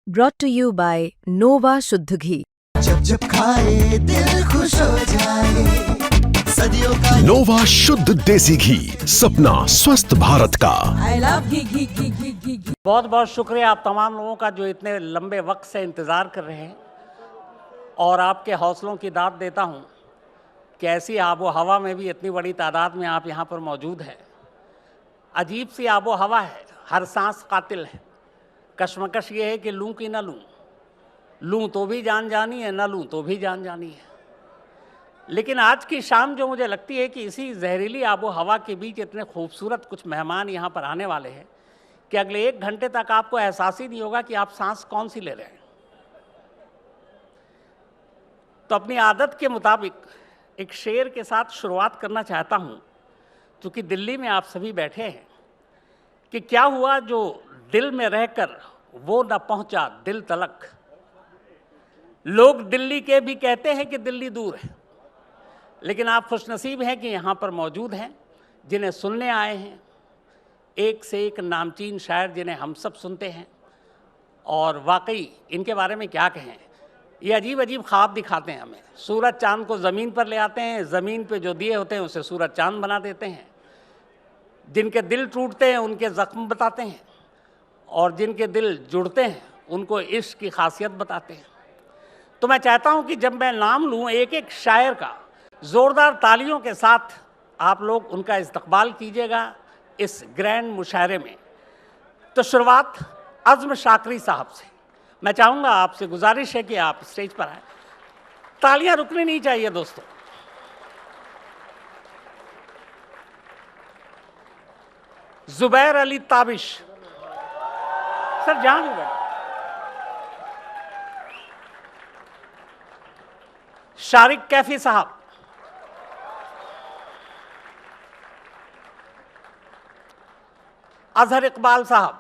brought to you by Nova शुद्ध घी। जब जब खाए दिल खुश हो जाए, सदियों का नोवा शुद्ध देसी घी, सपना स्वस्थ भारत का। I love घी। बहुत बहुत शुक्रिया आप तमाम लोगों का जो इतने लंबे वक्त से इंतज़ार कर रहे हैं और आपके हौसलों की दाद देता हूं कि ऐसी आबो हवा में भी इतनी बड़ी तादाद में आप यहां पर मौजूद हैं। अजीब सी आबो हवा है, हर सांस कातिल है। कश्मकश ये है कि लूँ कि न लूँ तो भी जान जानी है, न लूँ तो भी जान जानी है। लेकिन आज की शाम जो मुझे लगती है कि इसी जहरीली आबो हवा के बीच इतने खूबसूरत कुछ मेहमान यहाँ पर आने वाले हैं कि अगले 1 घंटे तक आपको एहसास ही नहीं होगा कि आप सांस कौन सी ले रहे हैं। तो अपनी आदत के मुताबिक एक शेर के साथ शुरुआत करना चाहता हूँ, क्योंकि दिल्ली में आप सभी बैठे हैं कि क्या हुआ जो दिल में रहकर वो न पहुँचा दिल तलक। लोग दिल्ली के भी कहते हैं कि दिल्ली दूर है, लेकिन आप खुशनसीब हैं कि यहाँ पर मौजूद हैं जिन्हें सुनने आए हैं। एक से एक नामचीन शायर जिन्हें हम सब सुनते हैं, और वाकई इनके बारे में क्या कहें। ये अजीब अजीब ख्वाब दिखाते हैं हमें। सूरज चांद को ज़मीन पर ले आते हैं, ज़मीन पे जो दिए होते हैं उसे सूरज चांद बना देते हैं। जिनके दिल टूटते हैं उनके ज़ख्म बताते हैं, और जिनके दिल जुड़ते हैं उनको इश्क की खासियत बताते हैं। तो मैं चाहता हूं कि जब मैं नाम लूं एक एक शायर का, ज़ोरदार तालियों के साथ आप लोग उनका इस्तकबाल कीजिएगा इस ग्रैंड मुशायरे में। तो शुरुआत अज़्म शाकरी साहब से। मैं चाहूँगा, आपसे गुजारिश है कि आप स्टेज पर आएँ। तालियां रुकनी नहीं चाहिए दोस्तों। ज़ुबैर अली ताबिश सर, जहाँ भी बैठे। शारिक कैफी साहब, अजहर इकबाल साहब,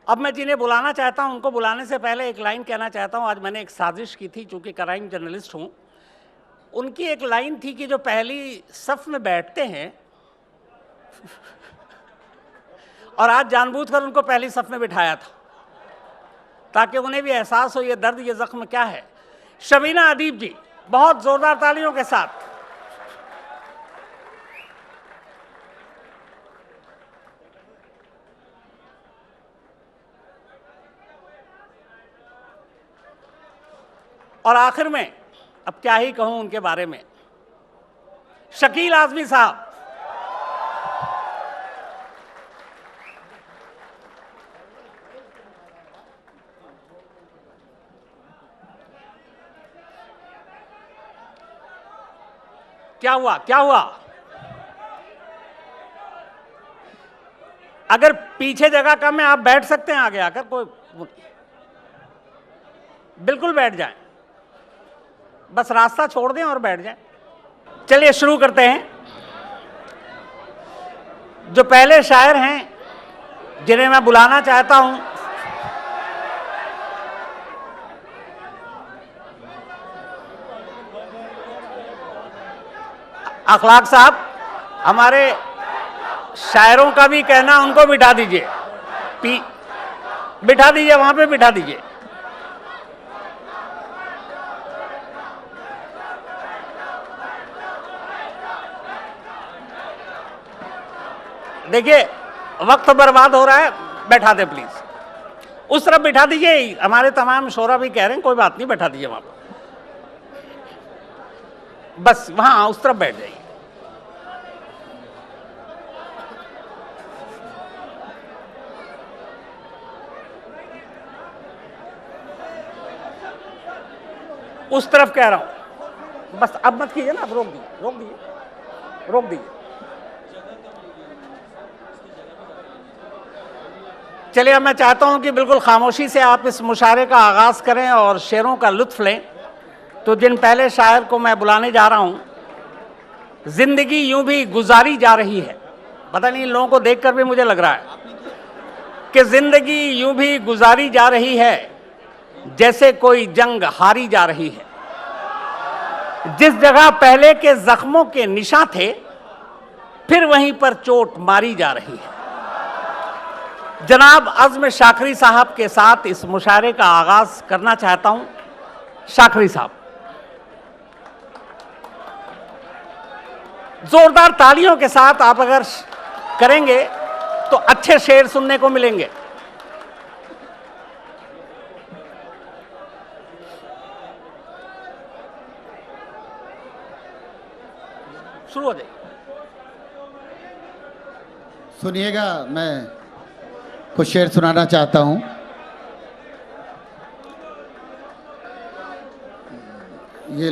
अब मैं जिन्हें बुलाना चाहता हूं उनको बुलाने से पहले एक लाइन कहना चाहता हूं। आज मैंने एक साजिश की थी, चूंकि क्राइम जर्नलिस्ट हूं। उनकी एक लाइन थी कि जो पहली सफ में बैठते हैं और आज जानबूझकर उनको पहली सफ में बिठाया था ताकि उन्हें भी एहसास हो ये दर्द, ये जख्म क्या है। शबीना अदीब जी, बहुत जोरदार तालियों के साथ। और आखिर में अब क्या ही कहूं उनके बारे में, शकील आज़मी साहब। क्या हुआ, क्या हुआ? अगर पीछे जगह कम है आप बैठ सकते हैं आगे आकर, कोई बिल्कुल बैठ जाएं, बस रास्ता छोड़ दें और बैठ जाएं। चलिए शुरू करते हैं। जो पहले शायर हैं जिन्हें मैं बुलाना चाहता हूं, अखलाक साहब। हमारे शायरों का भी कहना, उनको बिठा दीजिए, बिठा दीजिए, वहां पे बिठा दीजिए। देखिए वक्त बर्बाद हो रहा है, बैठा दे प्लीज। उस तरफ बिठा दीजिए, हमारे तमाम शोरा भी कह रहे हैं, कोई बात नहीं, बैठा दीजिए वहां पर, बस वहां उस तरफ बैठ जाइए। उस तरफ कह रहा हूं, बस अब मत कीजिए ना, अब रोक दीजिए, रोक दीजिए, रोक दीजिए। चलिए, अब मैं चाहता हूं कि बिल्कुल खामोशी से आप इस मुशायरे का आगाज करें और शेरों का लुत्फ लें। तो जिन पहले शायर को मैं बुलाने जा रहा हूं, जिंदगी यूं भी गुजारी जा रही है। पता नहीं इन लोगों को देखकर भी मुझे लग रहा है कि जिंदगी यूं भी गुजारी जा रही है जैसे कोई जंग हारी जा रही है। जिस जगह पहले के जख्मों के निशान थे, फिर वहीं पर चोट मारी जा रही है। जनाब अज़्म शाकरी साहब के साथ इस मुशायरे का आगाज करना चाहता हूं। शाकरी साहब, जोरदार तालियों के साथ आप अगर करेंगे तो अच्छे शेर सुनने को मिलेंगे। शुरू हो जाइए। सुनिएगा, मैं कुछ शेर सुनाना चाहता हूं। ये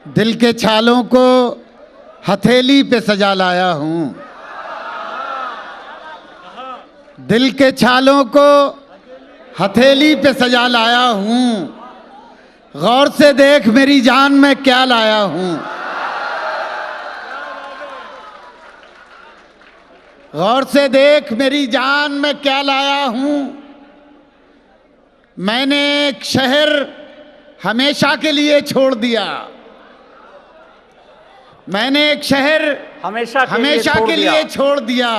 दिल के छालों को हथेली पे सजा लाया हूं, दिल के छालों को हथेली पे सजा लाया हूं, गौर से देख मेरी जान मैं क्या लाया हूं, गौर से देख मेरी जान मैं क्या लाया हूं। मैंने एक शहर हमेशा के लिए छोड़ दिया, मैंने एक शहर हमेशा के लिए छोड़ दिया,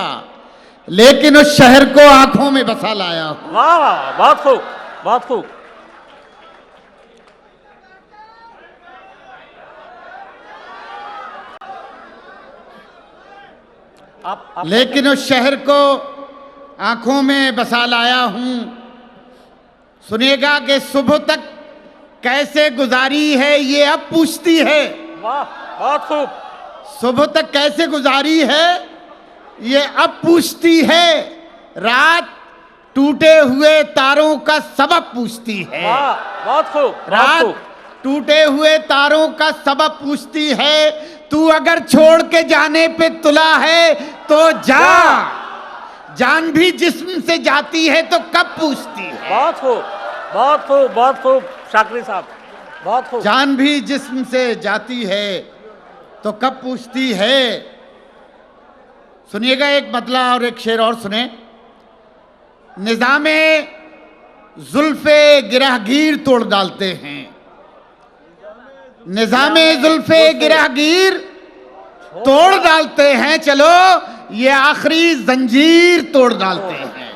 लेकिन उस शहर को आंखों में बसा लाया हूं। वाह वाह, बहुत खूब, बहुत खूब। लेकिन उस शहर को आंखों में बसा लाया हूं। सुनिएगा कि सुबह तक कैसे गुजारी है ये अब पूछती है। वाह, बहुत खूब। सुबह तक कैसे गुजारी है ये अब पूछती है, रात टूटे हुए तारों का सबब पूछती है। वाह, बहुत खूब। रात टूटे हुए तारों का सबब पूछती है, तू अगर छोड़ के जाने पे तुला है तो जा, जान भी जिस्म से जाती है तो कब पूछती है। बहुत खूब, बहुत खूब, बहुत खूब शाकरी साहब, बहुत खूब। जान भी जिस्म से जाती है तो कब पूछती है। सुनिएगा एक बदला और एक शेर और सुने। निजामे जुल्फे गिरहगीर तोड़ डालते हैं, निजामे जुल्फे गिरहगीर तोड़ डालते हैं, चलो ये आखिरी जंजीर तोड़ डालते हैं।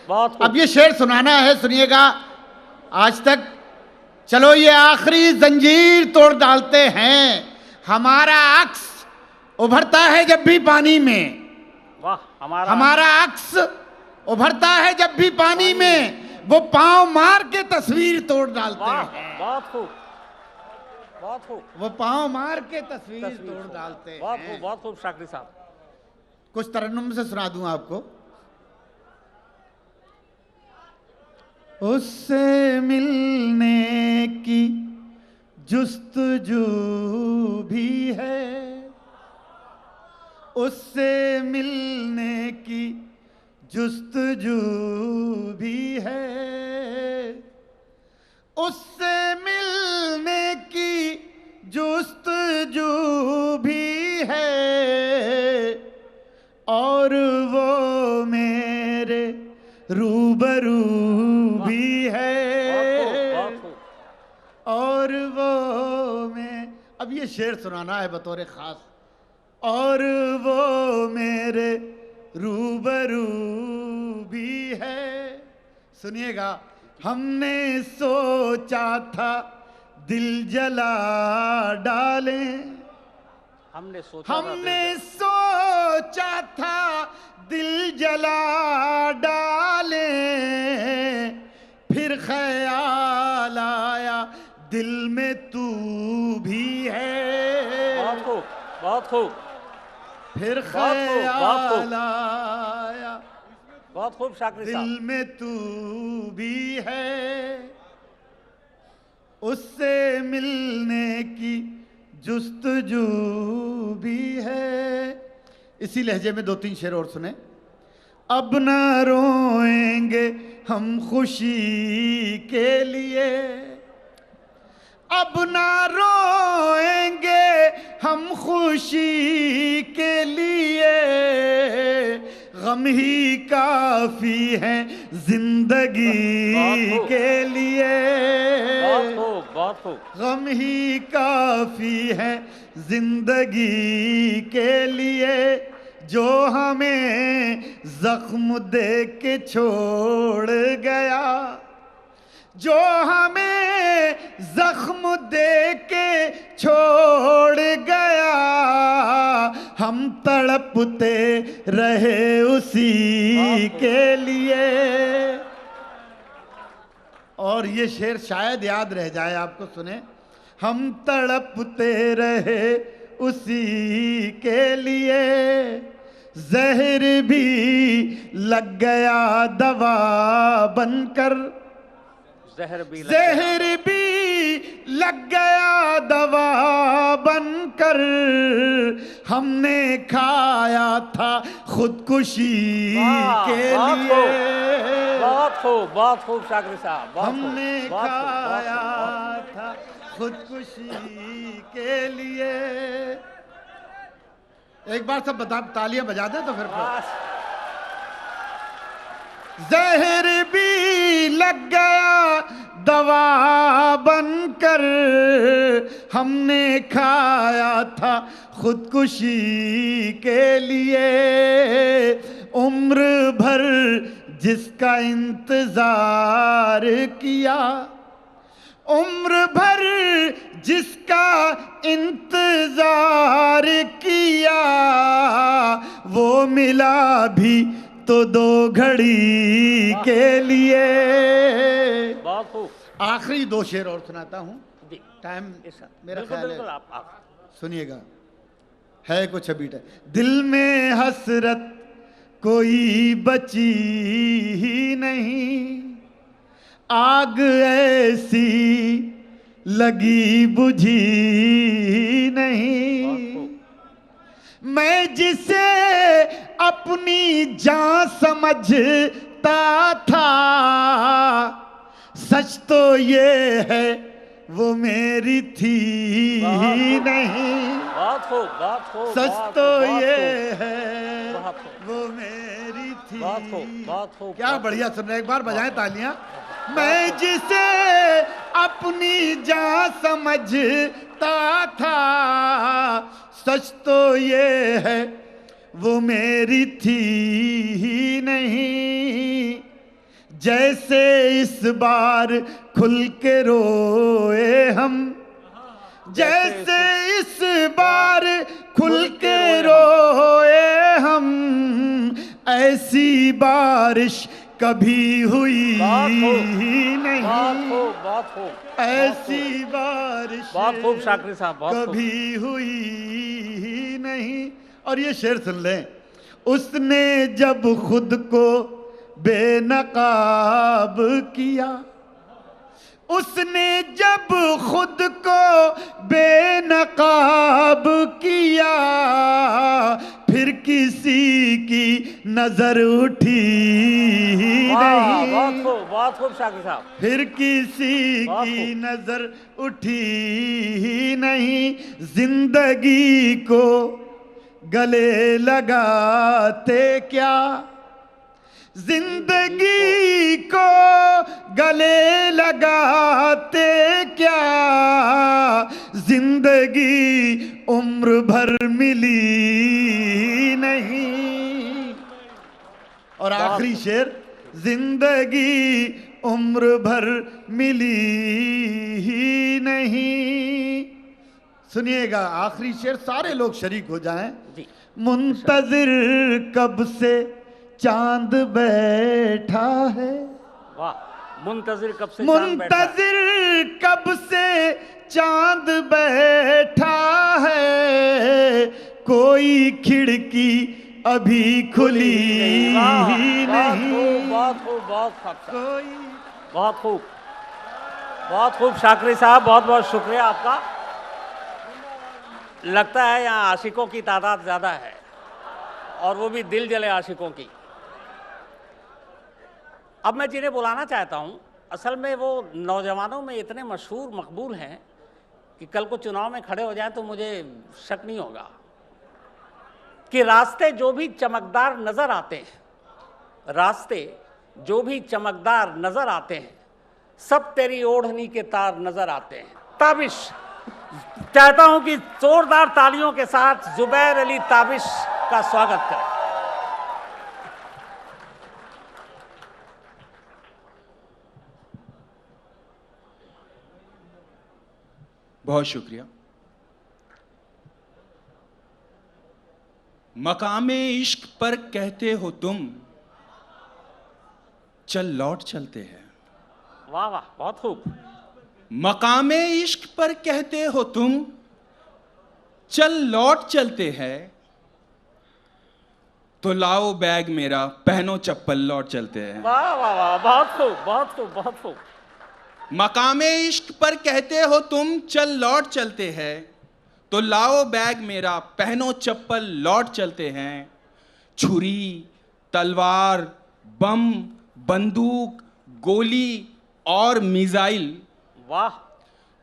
बहुत अब ये शेर सुनाना है, सुनिएगा आज तक। चलो ये आखिरी जंजीर तोड़ डालते हैं, हमारा अक्स उभरता है जब भी पानी में। वाह, हमारा अक्स उभरता है जब भी पानी में, वो पांव मार के तस्वीर तोड़ डालते हैं। बहुत खूब, बहुत खूब। वो पांव मार के तस्वीर तोड़ डालते हैं। बहुत खूब, बहुत खूब शाकरी साहब। कुछ तरन्नुम से सुना दूं आपको। उससे मिलने की जुस्तजू भी है, उससे मिलने की जुस्तजू भी है, उससे मिलने की जुस्तजू भी है, और वो मेरे रूबरू भी है, और वो मैं। अब ये शेर सुनाना है बतौर खास। और वो मेरे रूबरू भी है। सुनिएगा, हमने सोचा था दिल जला डालें, हमने सोचा था दिल जला डालें, फिर ख्याल आया दिल में तू भी है। बहुत खूब, बहुत खूब। फिर ख्याल आया बहुत खूब शाकरी साहब, दिल में तू भी है, उससे मिलने की जुस्तजू भी है। इसी लहजे में दो तीन शेर और सुने। अब ना रोएंगे हम खुशी के लिए, अब ना रोएंगे हम खुशी के लिए, गम ही काफी है जिंदगी के लिए। बहुत खूब। गम ही काफी है जिंदगी के लिए, जो हमें जख्म दे के छोड़ गया, जो हमें जख्म दे के छोड़ गया, हम तड़पते रहे उसी के लिए। और ये शेर शायद याद रह जाए आपको, सुने। हम तड़पते रहे उसी के लिए, जहर भी लग गया दवा बनकर, जहर भी लग गया दवा बनकर, हमने खाया था खुदकुशी के लिए। बहुत खूब शाकिर साहब, हमने खाया था खुदकुशी के लिए। एक बार सब बता, तालियां बजा दे तो फिर जहर भी लग गया दवा बनकर, हमने खाया था खुदकुशी के लिए। उम्र भर जिसका इंतजार किया, उम्र भर जिसका इंतजार किया, वो मिला भी तो 2 घड़ी के लिए। बहुत खूब। आखिरी 2 शेर और सुनाता हूं, टाइम मेरा ख्याल है, आप सुनिएगा, है कुछ अभी टाइम। दिल में हसरत कोई बची ही नहीं, आग ऐसी लगी बुझी नहीं, मैं जिसे अपनी जान समझता था, सच तो ये है वो मेरी थी ही नहीं। बहुत खूब। सच तो ये है वो मेरी थी। बहुत खूब। क्या बढ़िया सुन रहे, एक बार बजाएं तालियां। मैं जिसे अपनी जान समझता था, सच तो ये है वो मेरी थी ही नहीं। जैसे इस बार खुल के रोए हम, जैसे इस बार खुल के रोए हम, ऐसी बारिश कभी हुई ही नहीं। बहुत खूब। ऐसी बारिश बहुत खूब शाकिर साहब, बहुत कभी हुई ही नहीं। और ये शेर सुन लें। उसने जब खुद को बेनकाब किया, उसने जब खुद को बेनकाब किया, फिर किसी की नजर उठी नहीं। बहुत खूब शाकिर साहब। फिर किसी की नजर उठी ही नहीं। जिंदगी को गले लगाते क्या, जिंदगी को गले लगाते क्या, जिंदगी उम्र भर मिली नहीं। और आखिरी शेर, जिंदगी उम्र भर मिली ही नहीं। सुनिएगा आखिरी शेर, सारे लोग शरीक हो जाएं। मुंतजिर कब से चांद बैठा है, वाह। मुंतजिर कब से मुंतजिर कब से चांद बैठा है, कोई खिड़की अभी खुली ही नहीं। बहुत खूब। कोई बहुत खूब शाकिर साहब, बहुत बहुत शुक्रिया आपका। लगता है यहाँ आशिकों की तादाद ज़्यादा है, और वो भी दिल जले आशिकों की। अब मैं जिन्हें बुलाना चाहता हूँ, असल में वो नौजवानों में इतने मशहूर मकबूल हैं कि कल को चुनाव में खड़े हो जाएं तो मुझे शक नहीं होगा कि रास्ते जो भी चमकदार नज़र आते हैं, रास्ते जो भी चमकदार नज़र आते हैं, सब तेरी ओढ़नी के तार नजर आते हैं। ताबिश चाहता हूं कि जोरदार तालियों के साथ जुबैर अली ताबिश का स्वागत करें। बहुत शुक्रिया। मकामे इश्क पर कहते हो तुम, चल लौट चलते हैं। वाह वाह, बहुत खूब। मकामे इश्क पर कहते हो तुम, चल लौट चलते हैं। तो लाओ बैग मेरा, पहनो चप्पल, लौट चलते हैं। वाह वाह वाह, बहुत खूब, बहुत खूब, बहुत खूब। मकामे इश्क पर कहते हो तुम, चल लौट चलते हैं। तो लाओ बैग मेरा, पहनो चप्पल, लौट चलते हैं। छुरी, तलवार, बम, बंदूक, गोली और मिसाइल। वाह।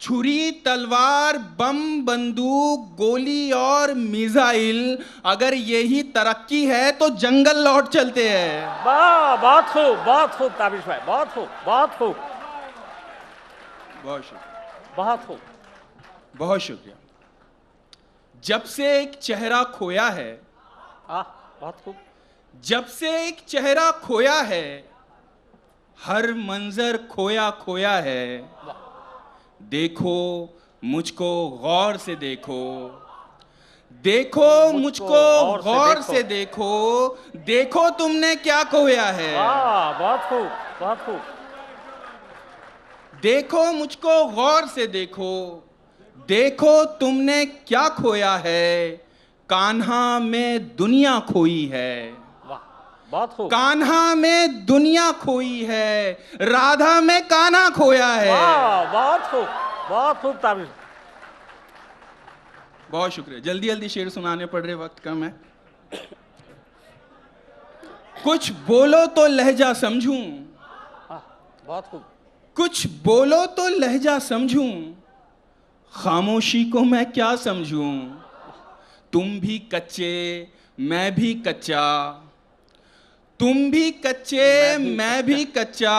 छुरी, तलवार, बम, बंदूक, गोली और मिसाइल, अगर यही तरक्की है तो जंगल लौट चलते हैं। वाह, बहुत खूब ताबिश भाई, बहुत खूब, बहुत खूब, बहुत शुक्रिया, बहुत खूब। बहुत शुक्रिया। जब से एक चेहरा खोया है, बहुत खूब। जब से एक चेहरा खोया है, हर मंजर खोया खोया है। देखो मुझको गौर से देखो, देखो मुझको गौर से देखो, देखो तुमने क्या खोया है। वाह, बहुत खूब, बहुत खूब। देखो मुझको गौर से देखो, देखो तुमने क्या खोया है। कान्हा में दुनिया खोई है। वाह, बहुत खूब। कान्हा में दुनिया खोई है, राधा में कान्हा खोया है। वाह, बहुत खूब, बहुत खूब ताबिश। बहुत शुक्रिया। जल्दी जल्दी शेर सुनाने पड़ रहे, वक्त कम है। कुछ बोलो तो लहजा समझूं, बहुत खूब। कुछ बोलो तो लहजा समझूं, खामोशी को मैं क्या समझूं। तुम भी कच्चे मैं भी कच्चा, तुम भी कच्चे मैं भी कच्चा,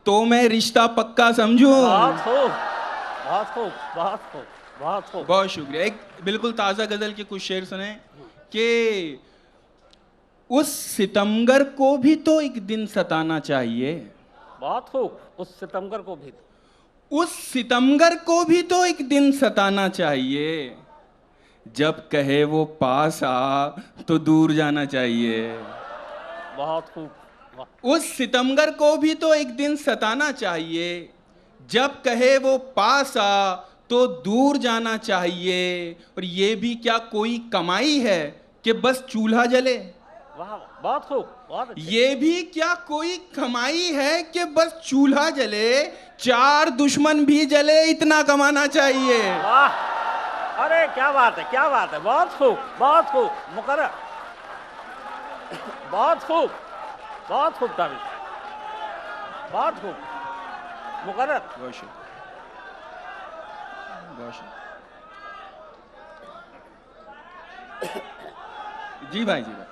तो मैं रिश्ता पक्का समझूं। बहुत खूब, बहुत खूब, बहुत खूब, बहुत खूब। बहुत शुक्रिया। एक बिल्कुल ताज़ा गजल के कुछ शेर सुने कि उस सितमगर को भी तो एक दिन सताना चाहिए। बहुत खूब। उस सितमगर को भी, उस सितमगर को भी तो एक दिन सताना चाहिए। जब कहे वो पास आ तो दूर जाना चाहिए। बहुत खूब। उस सितमगर को भी तो एक दिन सताना चाहिए। जब कहे वो पास आ तो दूर जाना चाहिए। और ये भी क्या कोई कमाई है कि बस चूल्हा जले। वाह, बहुत खूब, बहुत अच्छे। ये भी क्या कोई कमाई है कि बस चूल्हा जले, चार दुश्मन भी जले, इतना कमाना चाहिए। वाह, अरे क्या बात है, क्या बात है। बहुत खूब, बहुत खूब मुकर्रर, बहुत खूब, बहुत खूब ताबिश, बहुत खूब मुकर्रर। बहुत शुक्रिया, बहुत शुक्रिया। जी भाई, जी भाई।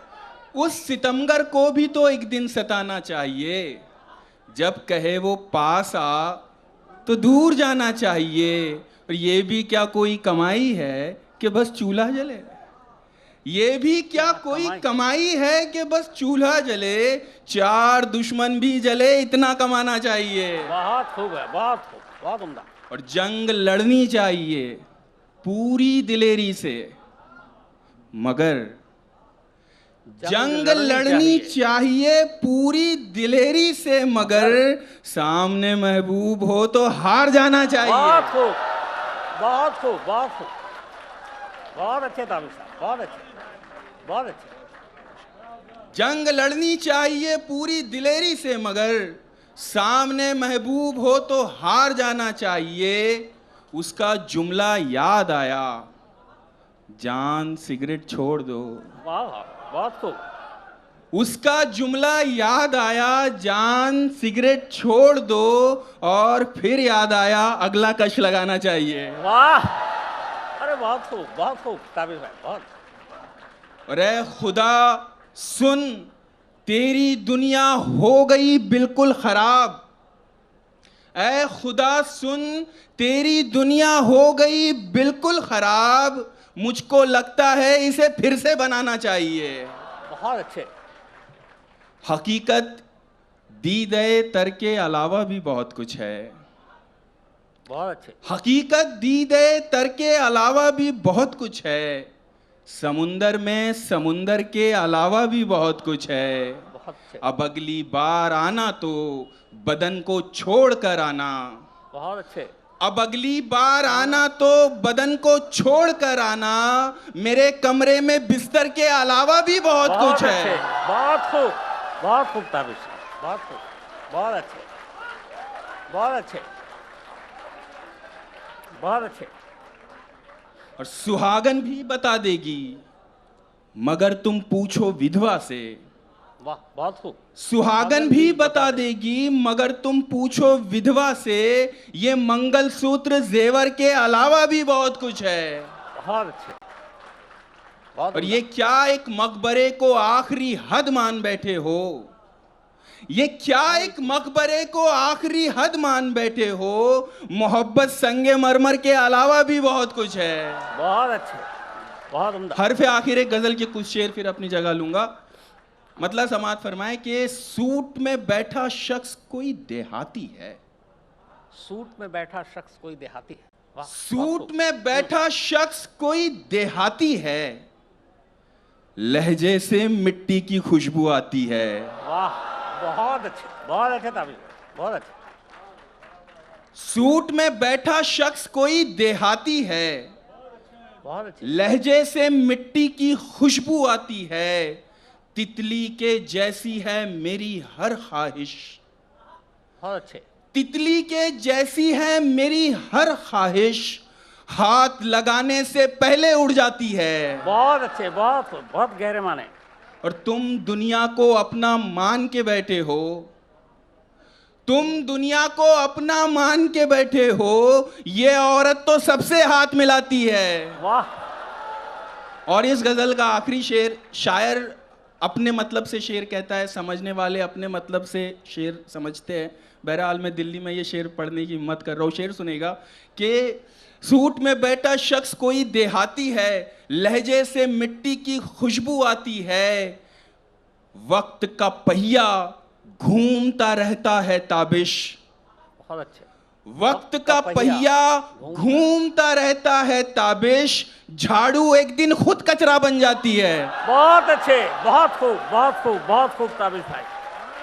उस सितमगर को भी तो एक दिन सताना चाहिए। जब कहे वो पास आ तो दूर जाना चाहिए। और ये भी क्या कोई कमाई है कि बस चूल्हा जले। ये भी क्या कोई कमाई है कि बस चूल्हा जले, चार दुश्मन भी जले, इतना कमाना चाहिए। बहुत खूब है, बहुत खूब, बहुत उम्दा। और जंग लड़नी चाहिए पूरी दिलेरी से, मगर जंग लड़नी चाहिए पूरी दिलेरी से, मगर सामने महबूब हो तो हार जाना चाहिए। बहुत खूब, बहुत खूब, बहुत खूब, बहुत अच्छे ताबिश साहब, बहुत अच्छे, बहुत अच्छे। जंग लड़नी चाहिए पूरी दिलेरी से, मगर सामने महबूब हो तो हार जाना चाहिए। उसका जुमला याद आया, जान सिगरेट छोड़ दो। वाह वाह, बहुत खूब। उसका जुमला याद आया, जान सिगरेट छोड़ दो। और फिर याद आया, अगला कश लगाना चाहिए। वाह, अरे बहुत खूब, बहुत खूब ताबिश भाई, बहुत। अरे खुदा सुन, तेरी दुनिया हो गई बिल्कुल खराब। ऐ खुदा सुन, तेरी दुनिया हो गई बिल्कुल खराब, मुझको लगता है इसे फिर से बनाना चाहिए। बहुत अच्छे। हकीकत दीदे तर के अलावा भी बहुत कुछ है। बहुत अच्छे। हकीकत दीदे तर के अलावा भी बहुत कुछ है। समुंदर में समुंदर के अलावा भी बहुत कुछ है। बहुत अच्छे। अब अगली बार आना तो बदन को छोड़ कर आना। बहुत अच्छे। अब अगली बार आना तो बदन को छोड़ कर आना। मेरे कमरे में बिस्तर के अलावा भी बहुत कुछ अच्छे, है। बहुत खूब, बहुत खूब ताबिश साहब, बहुत खूब, बहुत अच्छे, बहुत अच्छे, बहुत अच्छे। और सुहागन भी बता देगी मगर तुम पूछो विधवा से। वाह, बहुत खूब। सुहागन भी बता देगी मगर तुम पूछो विधवा से। ये मंगलसूत्र जेवर के अलावा भी बहुत कुछ है। बहुत अच्छे, बहुत। और ये क्या एक मकबरे को आखिरी हद मान बैठे हो। ये क्या एक मकबरे को आखिरी हद मान बैठे हो। मोहब्बत संगे मरमर के अलावा भी बहुत कुछ है। बहुत अच्छे, बहुत उम्दा। हरफ आखिर एक गजल के कुछ शेर फिर अपनी जगह लूंगा। मतलब समात फरमाए कि सूट में बैठा शख्स कोई देहाती है। सूट में बैठा शख्स कोई देहाती है। वाह, बहुत सूट खूब। में बैठा शख्स कोई देहाती है। लहजे से मिट्टी की खुशबू आती है। वाह, बहुत अच्छे, बहुत अच्छे ताबिश, बहुत अच्छे। सूट में बैठा शख्स कोई देहाती है। बहुत अच्छे। लहजे से मिट्टी की खुशबू आती है। तितली के जैसी है मेरी हर ख्वाहिश। बहुत अच्छे। तितली के जैसी है मेरी हर ख्वाहिश। हाथ लगाने से पहले उड़ जाती है। बहुत अच्छे, बहुत खूब, बहुत गहरे माने। और तुम दुनिया को अपना मान के बैठे हो। तुम दुनिया को अपना मान के बैठे हो। ये औरत तो सबसे हाथ मिलाती है। वाह। और इस गजल का आखिरी शेर शायर अपने मतलब से शेर कहता है, समझने वाले अपने मतलब से शेर समझते हैं। बहरहाल मैं दिल्ली में ये शेर पढ़ने की हिम्मत कर रहा हूँ। शेर सुनेगा कि सूट में बैठा शख्स कोई देहाती है। लहजे से मिट्टी की खुशबू आती है। वक्त का पहिया घूमता रहता है ताबिश। बहुत अच्छे। वक्त का पहिया घूमता रहता है ताबिश। झाड़ू एक दिन खुद कचरा बन जाती है। बहुत अच्छे, बहुत खूब, बहुत खूब, बहुत खूब ताबिश भाई,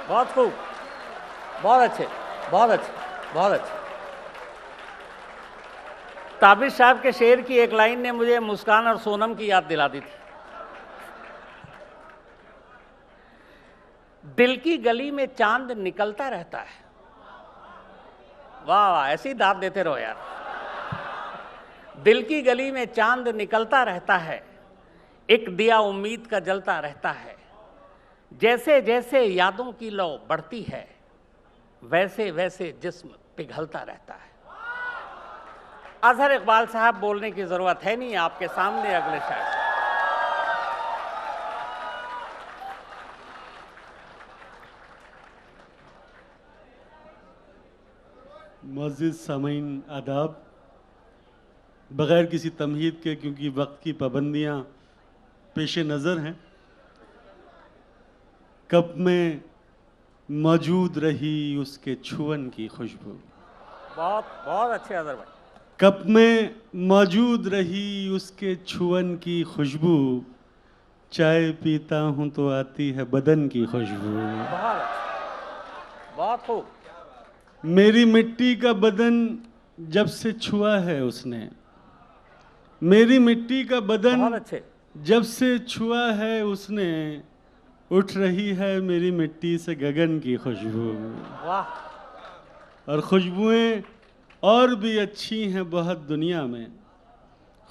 बहुत खूब, बहुत अच्छे, बहुत अच्छे, बहुत अच्छे। ताबिश साहब के शेर की एक लाइन ने मुझे मुस्कान और सोनम की याद दिला दी थी। दिल की गली में चांद निकलता रहता है। वाह वाह, ऐसी दाद देते रहो यार। दिल की गली में चांद निकलता रहता है। एक दिया उम्मीद का जलता रहता है। जैसे जैसे यादों की लौ बढ़ती है, वैसे वैसे जिस्म पिघलता रहता है। अजहर इकबाल साहब बोलने की जरूरत है नहीं, आपके सामने अगले शायर। मुअज़्ज़िज़ सामीन आदाब। बग़ैर किसी तमहीद के, क्योंकि वक्त की पाबंदियाँ पेश नज़र हैं, कप में मौजूद रही उसके छुअन की खुशबू। बहुत बहुत अच्छे अजहर भाई। कप में मौजूद रही उसके छुअन की खुशबू। चाय पीता हूँ तो आती है बदन की खुशबू। बहुत अच्छे, बहुत खूब। मेरी मिट्टी का बदन जब से छुआ है उसने। मेरी मिट्टी का बहुत बदन अच्छे। जब से छुआ है उसने। उठ रही है मेरी मिट्टी से गगन की खुशबू। वाह। और खुशबुएं और भी अच्छी हैं बहुत दुनिया में।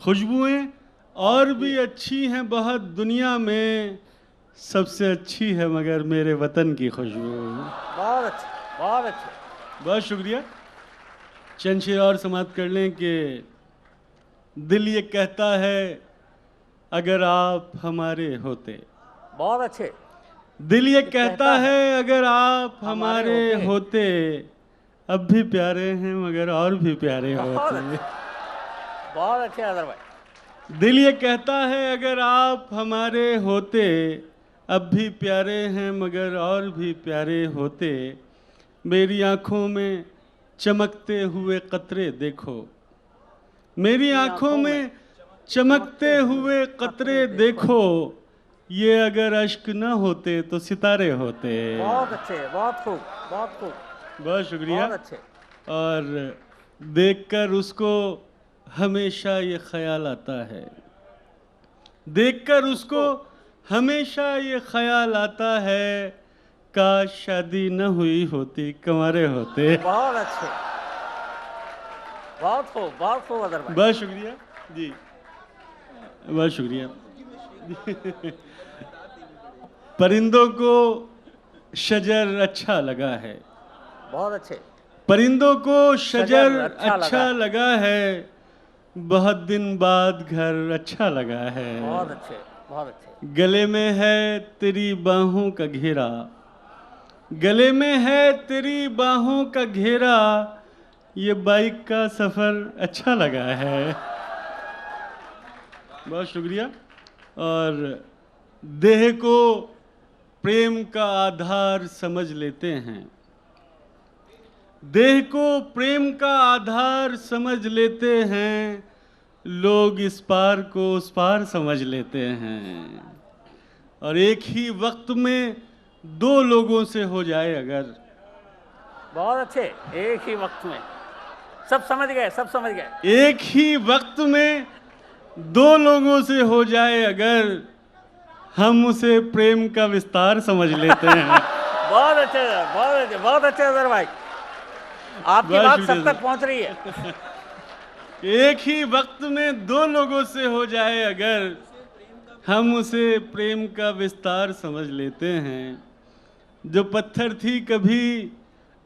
खुशबुएं और भी अच्छी हैं बहुत दुनिया में। सबसे अच्छी है मगर मेरे वतन की खुशबू। बहुत अच्छे, बहुत अच्छे। बहुत शुक्रिया। चंद शेर और समाप्त कर लें कि दिल ये कहता है अगर आप हमारे होते। बहुत अच्छे। दिल ये कहता है अगर आप हमारे होते। अब भी प्यारे हैं मगर और भी प्यारे होते हैं। बहुत अच्छे अजहर भाई। दिल ये कहता है अगर आप हमारे होते, अब भी प्यारे हैं मगर और भी प्यारे होते। मेरी आंखों में चमकते हुए कतरे देखो, मेरी आंखों में चमकते हुए कतरे देखो। ये अगर अश्क न होते तो सितारे होते। बहुत अच्छे, बहुत खूब, बहुत खूब, बहुत शुक्रिया। बहुत अच्छे। और देखकर उसको हमेशा ये ख्याल आता है, देखकर उसको हमेशा ये ख्याल आता है, काश शादी न हुई होती कंवारे होते। बहुत अच्छे, बहुत खूब अजहर भाई। बहुत शुक्रिया जी, बहुत शुक्रिया। परिंदों को शजर अच्छा लगा है, बहुत अच्छे। परिंदों को शजर अच्छा अच्छा लगा है, बहुत दिन बाद घर अच्छा लगा है। बहुत अच्छे, बहुत अच्छे। गले में है तेरी बाहों का घेरा, गले में है तेरी बाहों का घेरा, ये बाइक का सफर अच्छा लगा है। बहुत शुक्रिया। और देह को प्रेम का आधार समझ लेते हैं, देह को प्रेम का आधार समझ लेते हैं, लोग इस पार को उस पार समझ लेते हैं। और एक ही वक्त में दो लोगों से हो जाए अगर, बहुत अच्छे। एक ही वक्त में सब समझ गए, सब समझ गए। एक ही वक्त में दो लोगों से हो जाए अगर, हम उसे प्रेम का विस्तार समझ लेते हैं। बहुत अच्छे, बहुत अच्छे, बहुत अच्छे अजहर भाई। आपकी बहुत बात शुक्रिया सब तक पहुंच रही है। एक ही वक्त में दो लोगों से हो जाए अगर, हम उसे प्रेम का विस्तार समझ लेते हैं। जो पत्थर थी कभी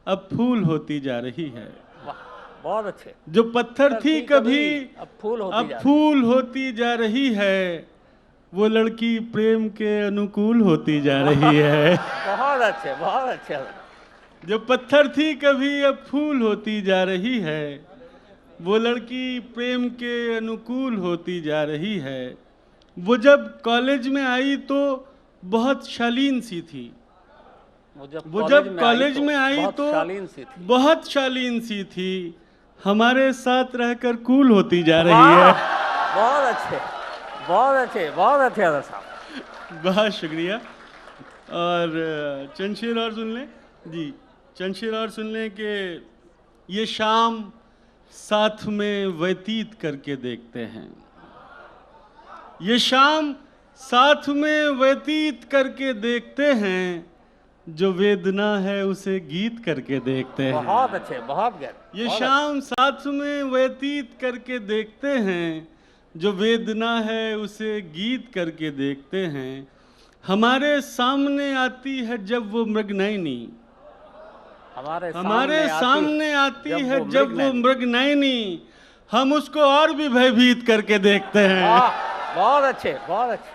अब फूल होती जा रही है, वाह, बहुत अच्छे। जो पत्थर थी कभी अब फूल होती अब जा रही। फूल होती जा रही है, वो लड़की प्रेम के अनुकूल होती जा रही है। बहुत अच्छे, बहुत अच्छे अजहर। जो पत्थर थी कभी अब फूल होती जा रही है, वो लड़की प्रेम के अनुकूल होती जा रही है। वो जब कॉलेज में आई तो बहुत शालीन सी थी, वो जब कॉलेज में आई तो शालीन सी थी। बहुत शालीन सी थी, हमारे साथ रहकर कूल होती जा रही वाह, है। बहुत अच्छे, बहुत अच्छे, बहुत अच्छे अजहर साहब। बहुत शुक्रिया। और चंद शेर और सुन लें जी, चंद शेर और सुन लें कि ये शाम साथ में व्यतीत करके देखते हैं, ये शाम साथ में व्यतीत करके देखते हैं, जो वेदना है उसे गीत करके देखते हैं। बहुत अच्छे, बहुत गहरे। ये शाम साथ में व्यतीत करके देखते हैं, जो वेदना है उसे गीत करके देखते हैं। हमारे सामने आती है जब वो मृगनयनी, हमारे सामने आती है जब वो मृगनयनी, हम उसको और भी भयभीत करके देखते हैं। बहुत अच्छे, बहुत अच्छे।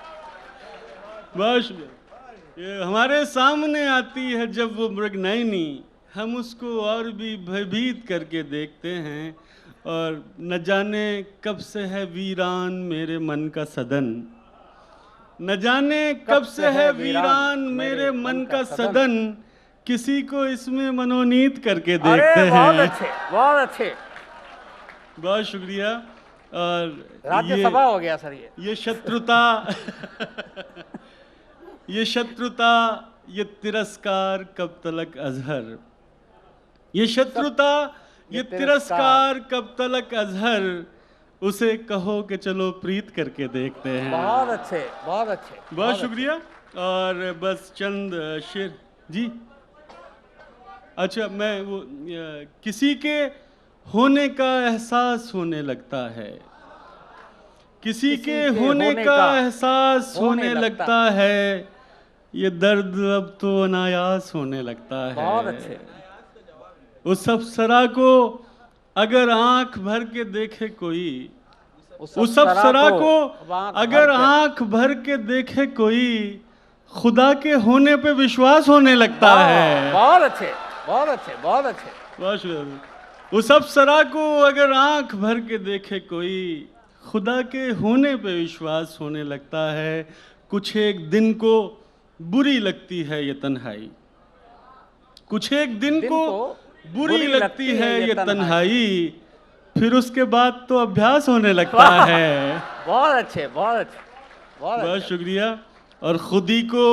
बस ये हमारे सामने आती है जब वो मृगनयनी, हम उसको और भी भयभीत करके देखते हैं। और न जाने कब से है वीरान मेरे मन का सदन, न जाने कब से है वीरान मेरे मन का सदन, किसी को इसमें मनोनीत करके देखते हैं। बहुत अच्छे, बहुत अच्छे। बहुत शुक्रिया। और राज्यसभा हो गया सर ये शत्रुता ये शत्रुता, ये तिरस्कार कब तलक अजहर, ये शत्रुता, ये तिरस्कार कब तलक अजहर, उसे कहो कि चलो प्रीत करके देखते हैं। बहुत अच्छे, बहुत अच्छे, बहुत शुक्रिया। और बस चंद शेर जी। अच्छा, मैं वो किसी के होने का एहसास होने लगता है, किसी के होने का एहसास होने लगता है, ये दर्द अब तो अनायास होने लगता है। बहुत अच्छे। उस अप्सरा को अगर आंख भर के देखे कोई, उस अप्सरा को अगर आंख भर के देखे कोई, खुदा के होने पे विश्वास होने लगता है। बहुत अच्छे, बहुत अच्छे, बहुत अच्छे। बहुत शुक्रिया। उस अप्सरा को अगर आंख भर के देखे कोई, खुदा के होने पे विश्वास होने लगता है। कुछ एक दिन को बुरी लगती है ये तन्हाई, कुछ एक दिन को बुरी लगती है ये तन्हाई, फिर उसके बाद तो अभ्यास होने लगता है। बहुत अच्छे, बहुत अच्छे, बहुत शुक्रिया। और खुदी को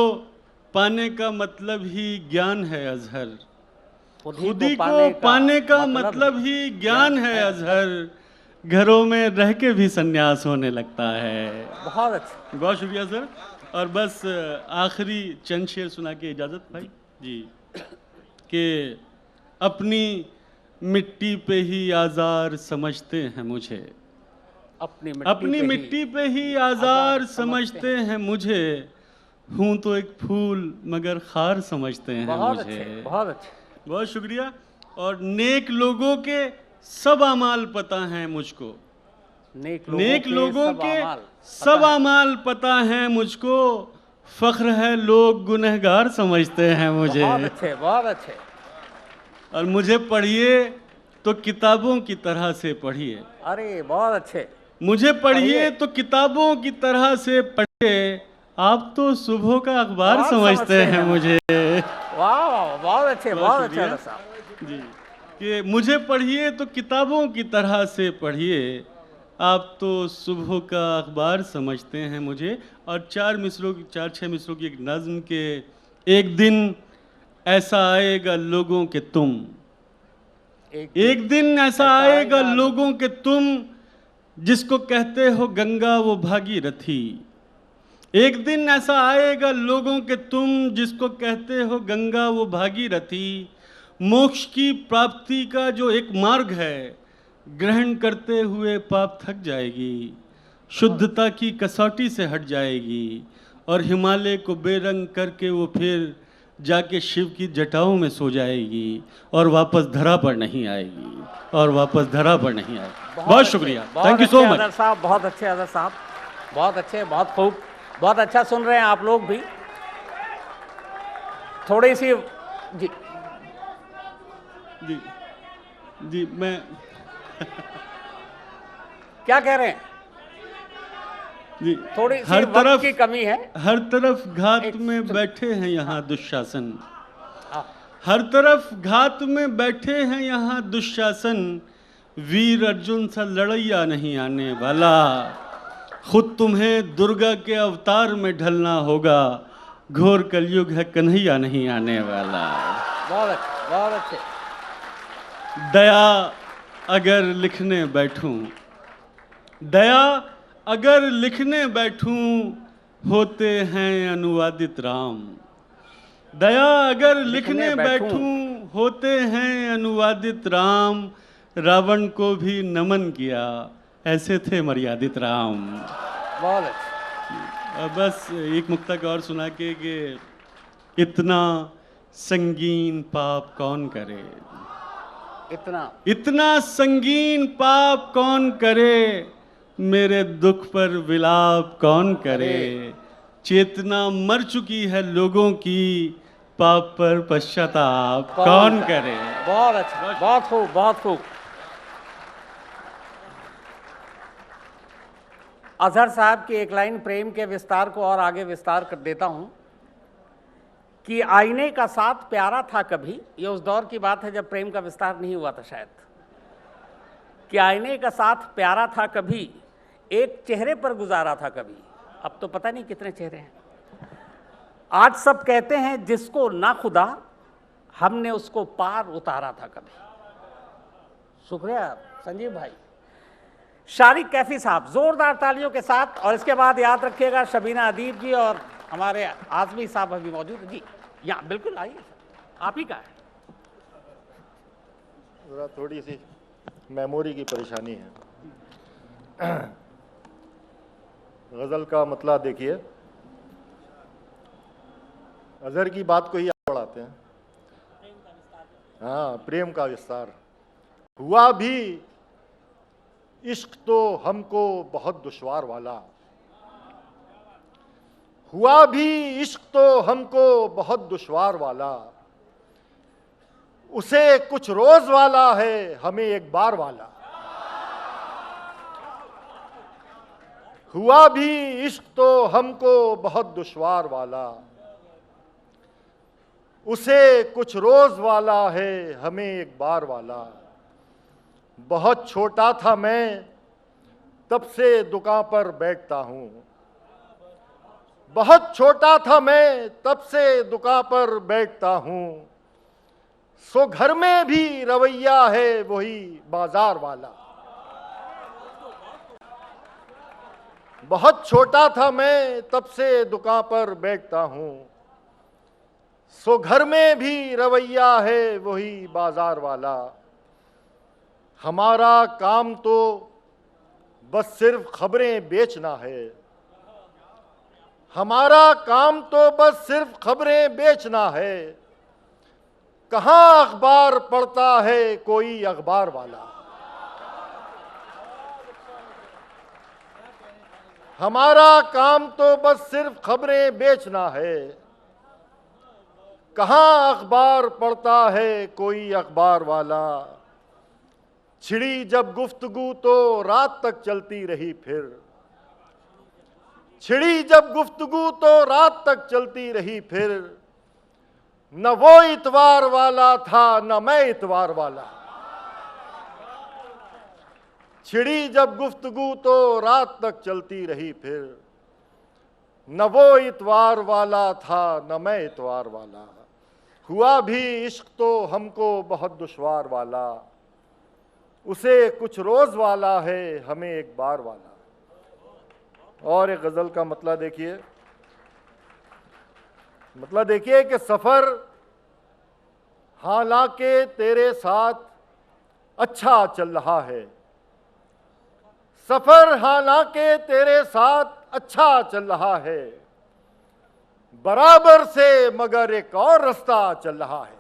पाने का मतलब ही ज्ञान है अजहर, खुदी को पाने का मतलब ही ज्ञान है अजहर। घरों में रह के भी संन्यास होने लगता है। बहुत अच्छे, बहुत शुक्रिया सर। और बस आखिरी चंद शेर सुना के इजाज़त भाई जी, कि अपनी मिट्टी पे ही आज़ार समझते हैं मुझे, अपनी मिट्टी पे ही आज़ार समझते हैं मुझे, हूँ तो एक फूल मगर खार समझते हैं मुझे। बहुत अच्छे, बहुत शुक्रिया। और नेक लोगों के सब अमाल पता हैं मुझको, नेक लोगों के सब अमाल पता हैं मुझको, फख्र है लोग गुनहगार समझते हैं मुझे। बहुत अच्छे, बहुत अच्छे। और मुझे पढ़िए तो किताबों की तरह से पढ़िए, अरे बहुत अच्छे। मुझे पढ़िए तो किताबों की तरह से पढ़िए, आप तो सुबह का अखबार समझते हैं मुझे। वाह, बहुत अच्छे, बहुत अच्छे साहब जी। कि मुझे पढ़िए तो किताबों की तरह से पढ़िए, आप तो सुबह का अखबार समझते हैं मुझे। और 4-6 मिसरों की एक नज़्म के, एक दिन ऐसा आएगा लोगों के तुम, एक दिन ऐसा आएगा लोगों के तुम, जिसको कहते हो गंगा वो भागीरथी। एक दिन ऐसा आएगा लोगों के तुम, जिसको कहते हो गंगा वो भागीरथी। मोक्ष की प्राप्ति का जो एक मार्ग है, ग्रहण करते हुए पाप थक जाएगी, शुद्धता की कसौटी से हट जाएगी, और हिमालय को बेरंग करके वो फिर जाके शिव की जटाओं में सो जाएगी, और वापस धरा पर नहीं आएगी, और वापस धरा पर नहीं आएगी। बहुत शुक्रिया, थैंक यू सो मच साहब। बहुत अच्छे अदर साहब, बहुत अच्छे, बहुत खूब, बहुत अच्छा सुन रहे हैं आप लोग भी। थोड़ी सी जी जी जी मैं क्या कह रहे हैं? जी थोड़ी सी हर वक्त तरफ की कमी है। हर तरफ घात में बैठे हैं यहाँ दुशासन, हर तरफ घात में बैठे हैं यहाँ दुशासन। वीर अर्जुन सा लड़ैया नहीं आने वाला, खुद तुम्हें दुर्गा के अवतार में ढलना होगा, घोर कलयुग है कन्हैया नहीं आने वाला। बहुत अच्छे, बहुत अच्छे। दया अगर लिखने बैठूं, दया अगर लिखने बैठूं, होते हैं अनुवादित राम। दया अगर लिखने बैठूं, होते हैं अनुवादित राम। रावण को भी नमन किया, ऐसे थे मर्यादित राम। बहुत अच्छे। और बस एक मुक्तक और सुना के कि इतना संगीन पाप कौन करे, इतना संगीन पाप कौन करे, मेरे दुख पर विलाप कौन करे। चेतना मर चुकी है लोगों की, पाप पर पश्चाताप कौन करे। बहुत अच्छा, बहुत खूब, बहुत खूब। अजहर साहब की एक लाइन प्रेम के विस्तार को और आगे विस्तार कर देता हूं कि आईने का साथ प्यारा था कभी। ये उस दौर की बात है जब प्रेम का विस्तार नहीं हुआ था शायद। कि आईने का साथ प्यारा था कभी, एक चेहरे पर गुजारा था कभी। अब तो पता नहीं कितने चेहरे हैं। आज सब कहते हैं जिसको ना खुदा, हमने उसको पार उतारा था कभी। शुक्रिया संजीव भाई। शारिक कैफी साहब जोरदार तालियों के साथ। और इसके बाद याद रखिएगा शबीना अदीब जी और हमारे आजमी साहब अभी मौजूद हैं। जी यहाँ बिल्कुल आइए, आप ही का है। ज़रा थोड़ी सी मेमोरी की परेशानी है। गज़ल का मतला देखिए, अजहर की बात को ही आगे बढ़ाते हैं। हाँ, प्रेम का विस्तार हुआ भी इश्क तो हमको बहुत दुश्वार वाला, हुआ भी इश्क तो हमको बहुत दुश्वार वाला, उसे कुछ रोज वाला है, हमें एक बार वाला। हुआ भी इश्क तो हमको बहुत दुश्वार वाला, उसे कुछ रोज वाला है, हमें एक बार वाला। बहुत छोटा था मैं तब से दुकान पर बैठता हूँ, बहुत छोटा था मैं तब से दुकान पर बैठता हूँ। सो घर में भी रवैया है वही बाजार वाला। बहुत छोटा था मैं तब से दुकान पर बैठता हूँ, सो घर में भी रवैया है वही बाजार वाला। हमारा काम तो बस सिर्फ खबरें बेचना है, हमारा काम तो बस सिर्फ खबरें बेचना है। कहाँ अखबार पढ़ता है कोई अखबार वाला। हमारा काम तो बस सिर्फ खबरें बेचना है, कहाँ अखबार पढ़ता है कोई अखबार वाला। छिड़ी जब गुफ्तगू तो रात तक चलती रही फिर, छिड़ी जब गुफ्तगू तो रात तक चलती रही फिर। न वो इतवार वाला था न मैं इतवार वाला। छिड़ी जब गुफ्तगू तो रात तक चलती रही फिर, न वो इतवार वाला था न मैं इतवार वाला। हुआ भी इश्क तो हमको बहुत दुश्वार वाला, उसे कुछ रोज वाला है, हमें एक बार वाला। और एक गजल का मतलब देखिए, मतलब देखिए कि सफर हालांकि तेरे साथ अच्छा चल रहा है, सफर हालांकि तेरे साथ अच्छा चल रहा है। बराबर से मगर एक और रास्ता चल रहा है।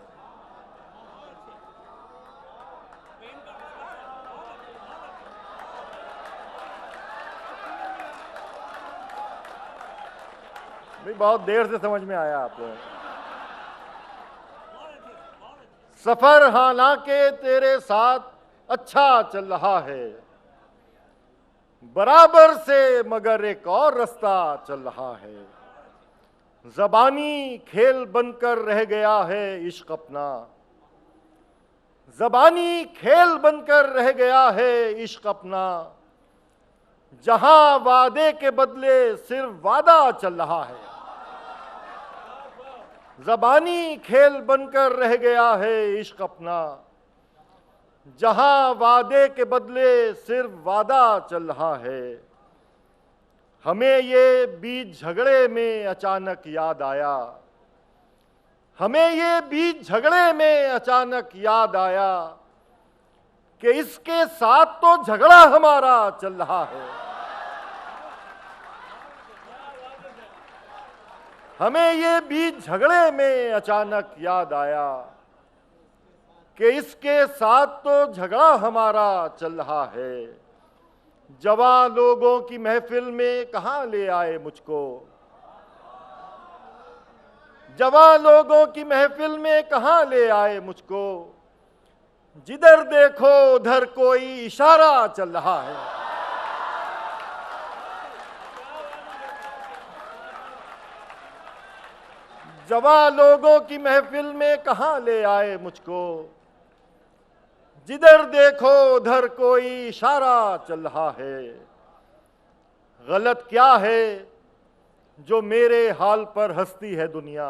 भाई बहुत देर से समझ में आया आपको। सफर हालांकि तेरे साथ अच्छा चल रहा है, बराबर से मगर एक और रास्ता चल रहा है। ज़बानी खेल बनकर रह गया है इश्क अपना, ज़बानी खेल बनकर रह गया है इश्क अपना। जहां वादे के बदले सिर्फ वादा चल रहा है, ज़बानी खेल बनकर रह गया है इश्क अपना। जहां वादे के बदले सिर्फ वादा चल रहा है। हमें ये बीच झगड़े में अचानक याद आया, हमें ये बीच झगड़े में अचानक याद आया कि इसके साथ तो झगड़ा हमारा चल रहा है। हमें ये बीच झगड़े में अचानक याद आया कि इसके साथ तो झगड़ा हमारा चल रहा है। जवान लोगों की महफिल में कहां ले आए मुझको, जवान लोगों की महफिल में कहां ले आए मुझको। जिधर देखो उधर कोई इशारा चल रहा है। जवान लोगों की महफिल में कहां ले आए मुझको। जिधर देखो उधर कोई इशारा चल रहा है। गलत क्या है जो मेरे हाल पर हंसती है दुनिया,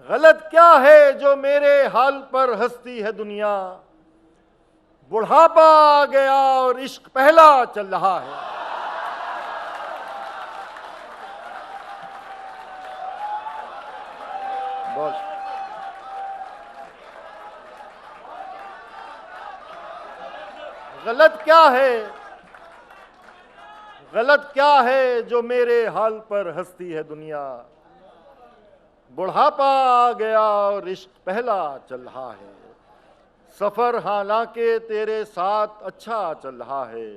गलत क्या है जो मेरे हाल पर हंसती है दुनिया। बुढ़ापा आ गया और इश्क पहला चल रहा है। बस गलत क्या है, गलत क्या है जो मेरे हाल पर हंसती है दुनिया। बुढ़ापा आ गया और इश्क पहला चल रहा है। सफर हालांकि तेरे साथ अच्छा चल रहा है,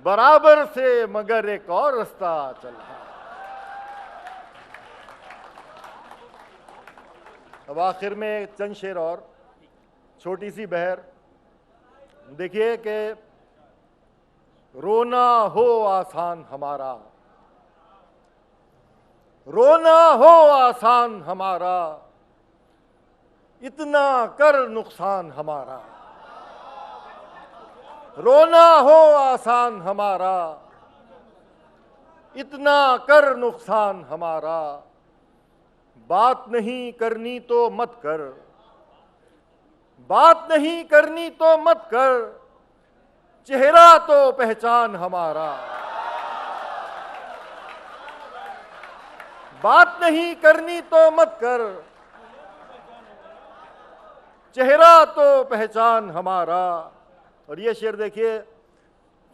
बराबर से मगर एक और रास्ता चल रहा है। अब आखिर में चंद शेर और, छोटी सी बहर। देखिए कि रोना हो आसान हमारा, रोना हो आसान हमारा, इतना कर नुकसान हमारा। रोना हो आसान हमारा, इतना कर नुकसान हमारा। बात नहीं करनी तो मत कर, बात नहीं करनी तो मत कर, चेहरा तो पहचान हमारा। बात नहीं करनी तो मत कर, चेहरा तो पहचान हमारा। और ये शेर देखिए,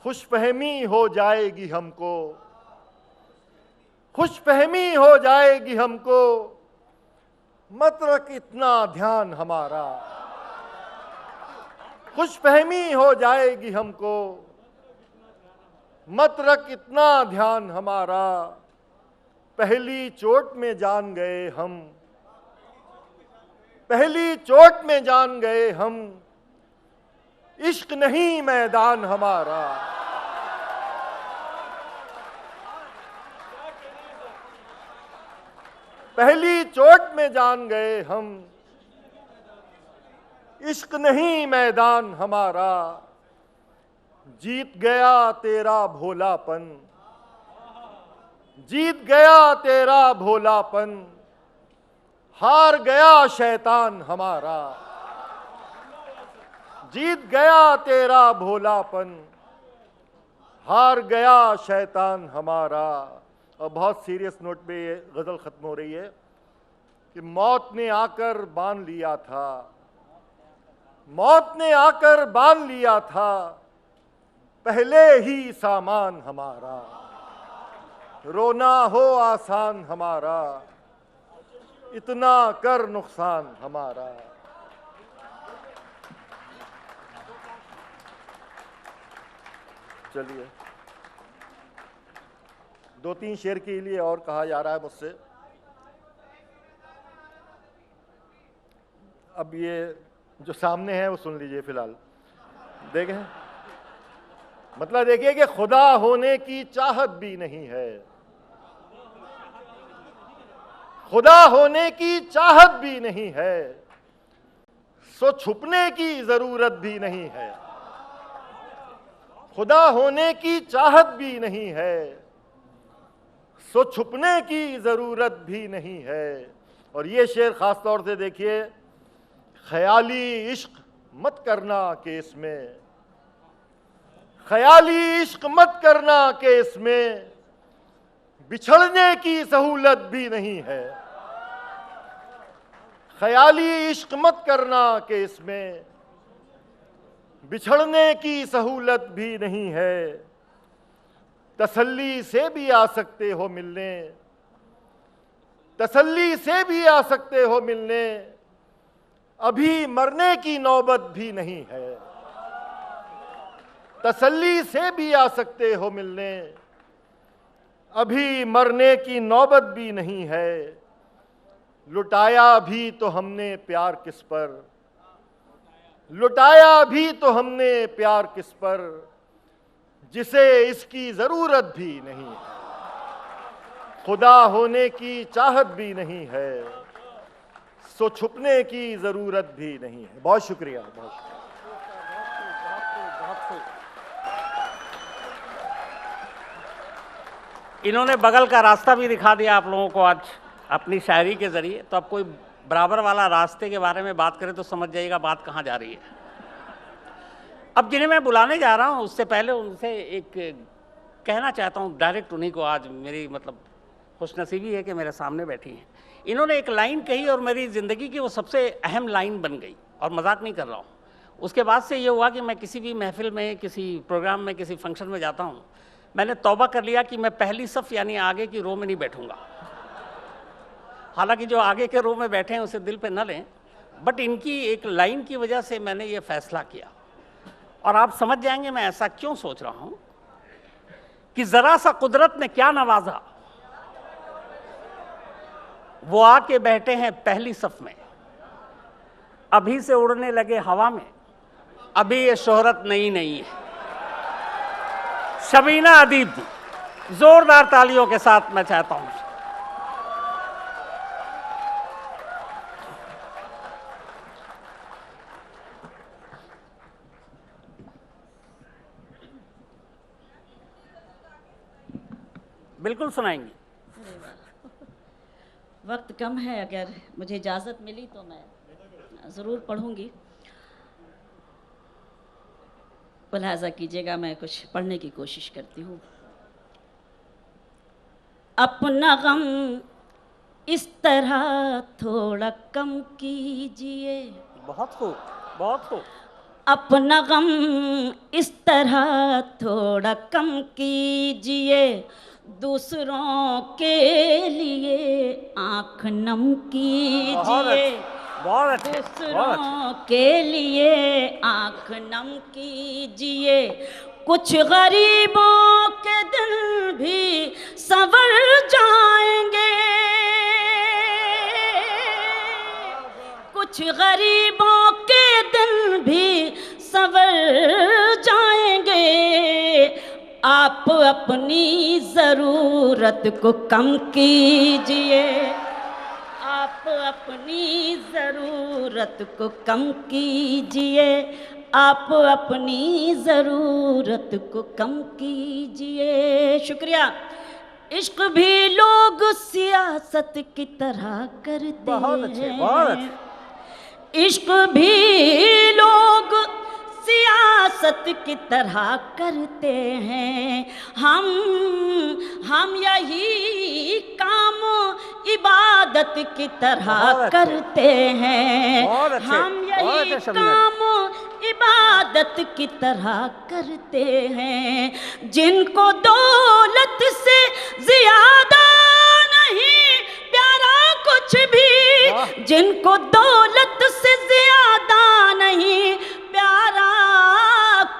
खुशफहमी हो जाएगी हमको, खुशफहमी हो जाएगी हमको, मत रख इतना ध्यान हमारा। खुशफहमी हो जाएगी हमको, मत रख इतना ध्यान हमारा। पहली चोट में जान गए हम, पहली चोट में जान गए हम, इश्क नहीं मैदान हमारा। पहली चोट में जान गए हम, इश्क नहीं मैदान हमारा। जीत गया तेरा भोलापन, जीत गया तेरा भोलापन, हार गया शैतान हमारा। जीत गया तेरा भोलापन, हार गया शैतान हमारा। और बहुत सीरियस नोट पे ये गज़ल ख़त्म हो रही है कि मौत ने आकर बांध लिया था, मौत ने आकर बांध लिया था, पहले ही सामान हमारा। रोना हो आसान हमारा, इतना कर नुकसान हमारा। चलिए, दो तीन शेर के लिए और कहा जा रहा है मुझसे। अब ये जो सामने है वो सुन लीजिए फिलहाल। देखें, मतलब देखिए कि खुदा होने की चाहत भी नहीं है, खुदा होने की चाहत भी नहीं है, सो छुपने की जरूरत भी नहीं है। खुदा होने की चाहत भी नहीं है, सो छुपने की जरूरत भी नहीं है। और ये शेर खास तौर से देखिए, ख्याली इश्क मत करना केस में, ख्याली इश्क मत करना केस में, बिछड़ने की सहूलत भी नहीं है। ख्याली इश्क मत करना केस में, बिछड़ने की सहूलत भी नहीं है। तसल्ली से भी आ सकते हो मिलने, तसल्ली से भी आ सकते हो मिलने, अभी मरने की नौबत भी नहीं है। तसल्ली से भी आ सकते हो मिलने, अभी मरने की नौबत भी नहीं है। लुटाया भी तो हमने प्यार किस पर, लुटाया भी तो हमने प्यार किस पर, जिसे इसकी जरूरत भी नहीं है। खुदा होने की चाहत भी नहीं है, सो छुपने की जरूरत भी नहीं है। बहुत शुक्रिया, बहुत शुक्रिया। इन्होंने बगल का रास्ता भी दिखा दिया आप लोगों को आज अपनी शायरी के जरिए। तो अब कोई बराबर वाला रास्ते के बारे में बात करें तो समझ जाइएगा बात कहाँ जा रही है। अब जिन्हें मैं बुलाने जा रहा हूँ उससे पहले उनसे एक कहना चाहता हूँ डायरेक्ट उन्हीं को। आज मेरी मतलब खुशनसीबी है कि मेरे सामने बैठी हैं। इन्होंने एक लाइन कही और मेरी ज़िंदगी की वो सबसे अहम लाइन बन गई, और मजाक नहीं कर रहा हूँ। उसके बाद से ये हुआ कि मैं किसी भी महफिल में, किसी प्रोग्राम में, किसी फंक्शन में जाता हूँ, मैंने तौबा कर लिया कि मैं पहली सफ़ यानी आगे की रो में नहीं बैठूंगा। हालांकि जो आगे के रो में बैठे हैं उसे दिल पे न लें, बट इनकी एक लाइन की वजह से मैंने ये फैसला किया। और आप समझ जाएंगे मैं ऐसा क्यों सोच रहा हूं कि जरा सा कुदरत ने क्या नवाजा, वो आके बैठे हैं पहली सफ में। अभी से उड़ने लगे हवा में, अभी ये शोहरत नई नहीं है। शबीना अदीब जी, जोरदार तालियों के साथ मैं चाहता हूं। बिल्कुल सुनाएंगी। वक्त कम है, अगर मुझे इजाज़त मिली तो मैं ज़रूर पढ़ूंगी। लिहाजा कीजिएगा, मैं कुछ पढ़ने की कोशिश करती हूँ। अपना गम इस तरह थोड़ा कम कीजिए, बहुत खूब, बहुत खूब। अपना गम इस तरह थोड़ा कम कीजिए, दूसरों के लिए आँख नम कीजिए, बहुत अच्छे, दूसरों के लिए आँख नम कीजिए। कुछ गरीबों के दिल भी संवर जाएंगे, कुछ गरीबों के दिल भी संवर जाएंगे। आप अपनी ज़रूरत को कम कीजिए, आप अपनी ज़रूरत को कम कीजिए, आप अपनी ज़रूरत को कम कीजिए। शुक्रिया। इश्क भी लोग सियासत की तरह करते बहुत अच्छे, हैं, बहुत अच्छे। इश्क भी लोग सियासत की तरह करते हैं। हम यही काम इबादत की तरह करते हैं, हम यही काम इबादत की तरह करते हैं। जिनको दौलत से ज्यादा नहीं प्यारा कुछ भी, जिनको दौलत से ज्यादा नहीं प्यारा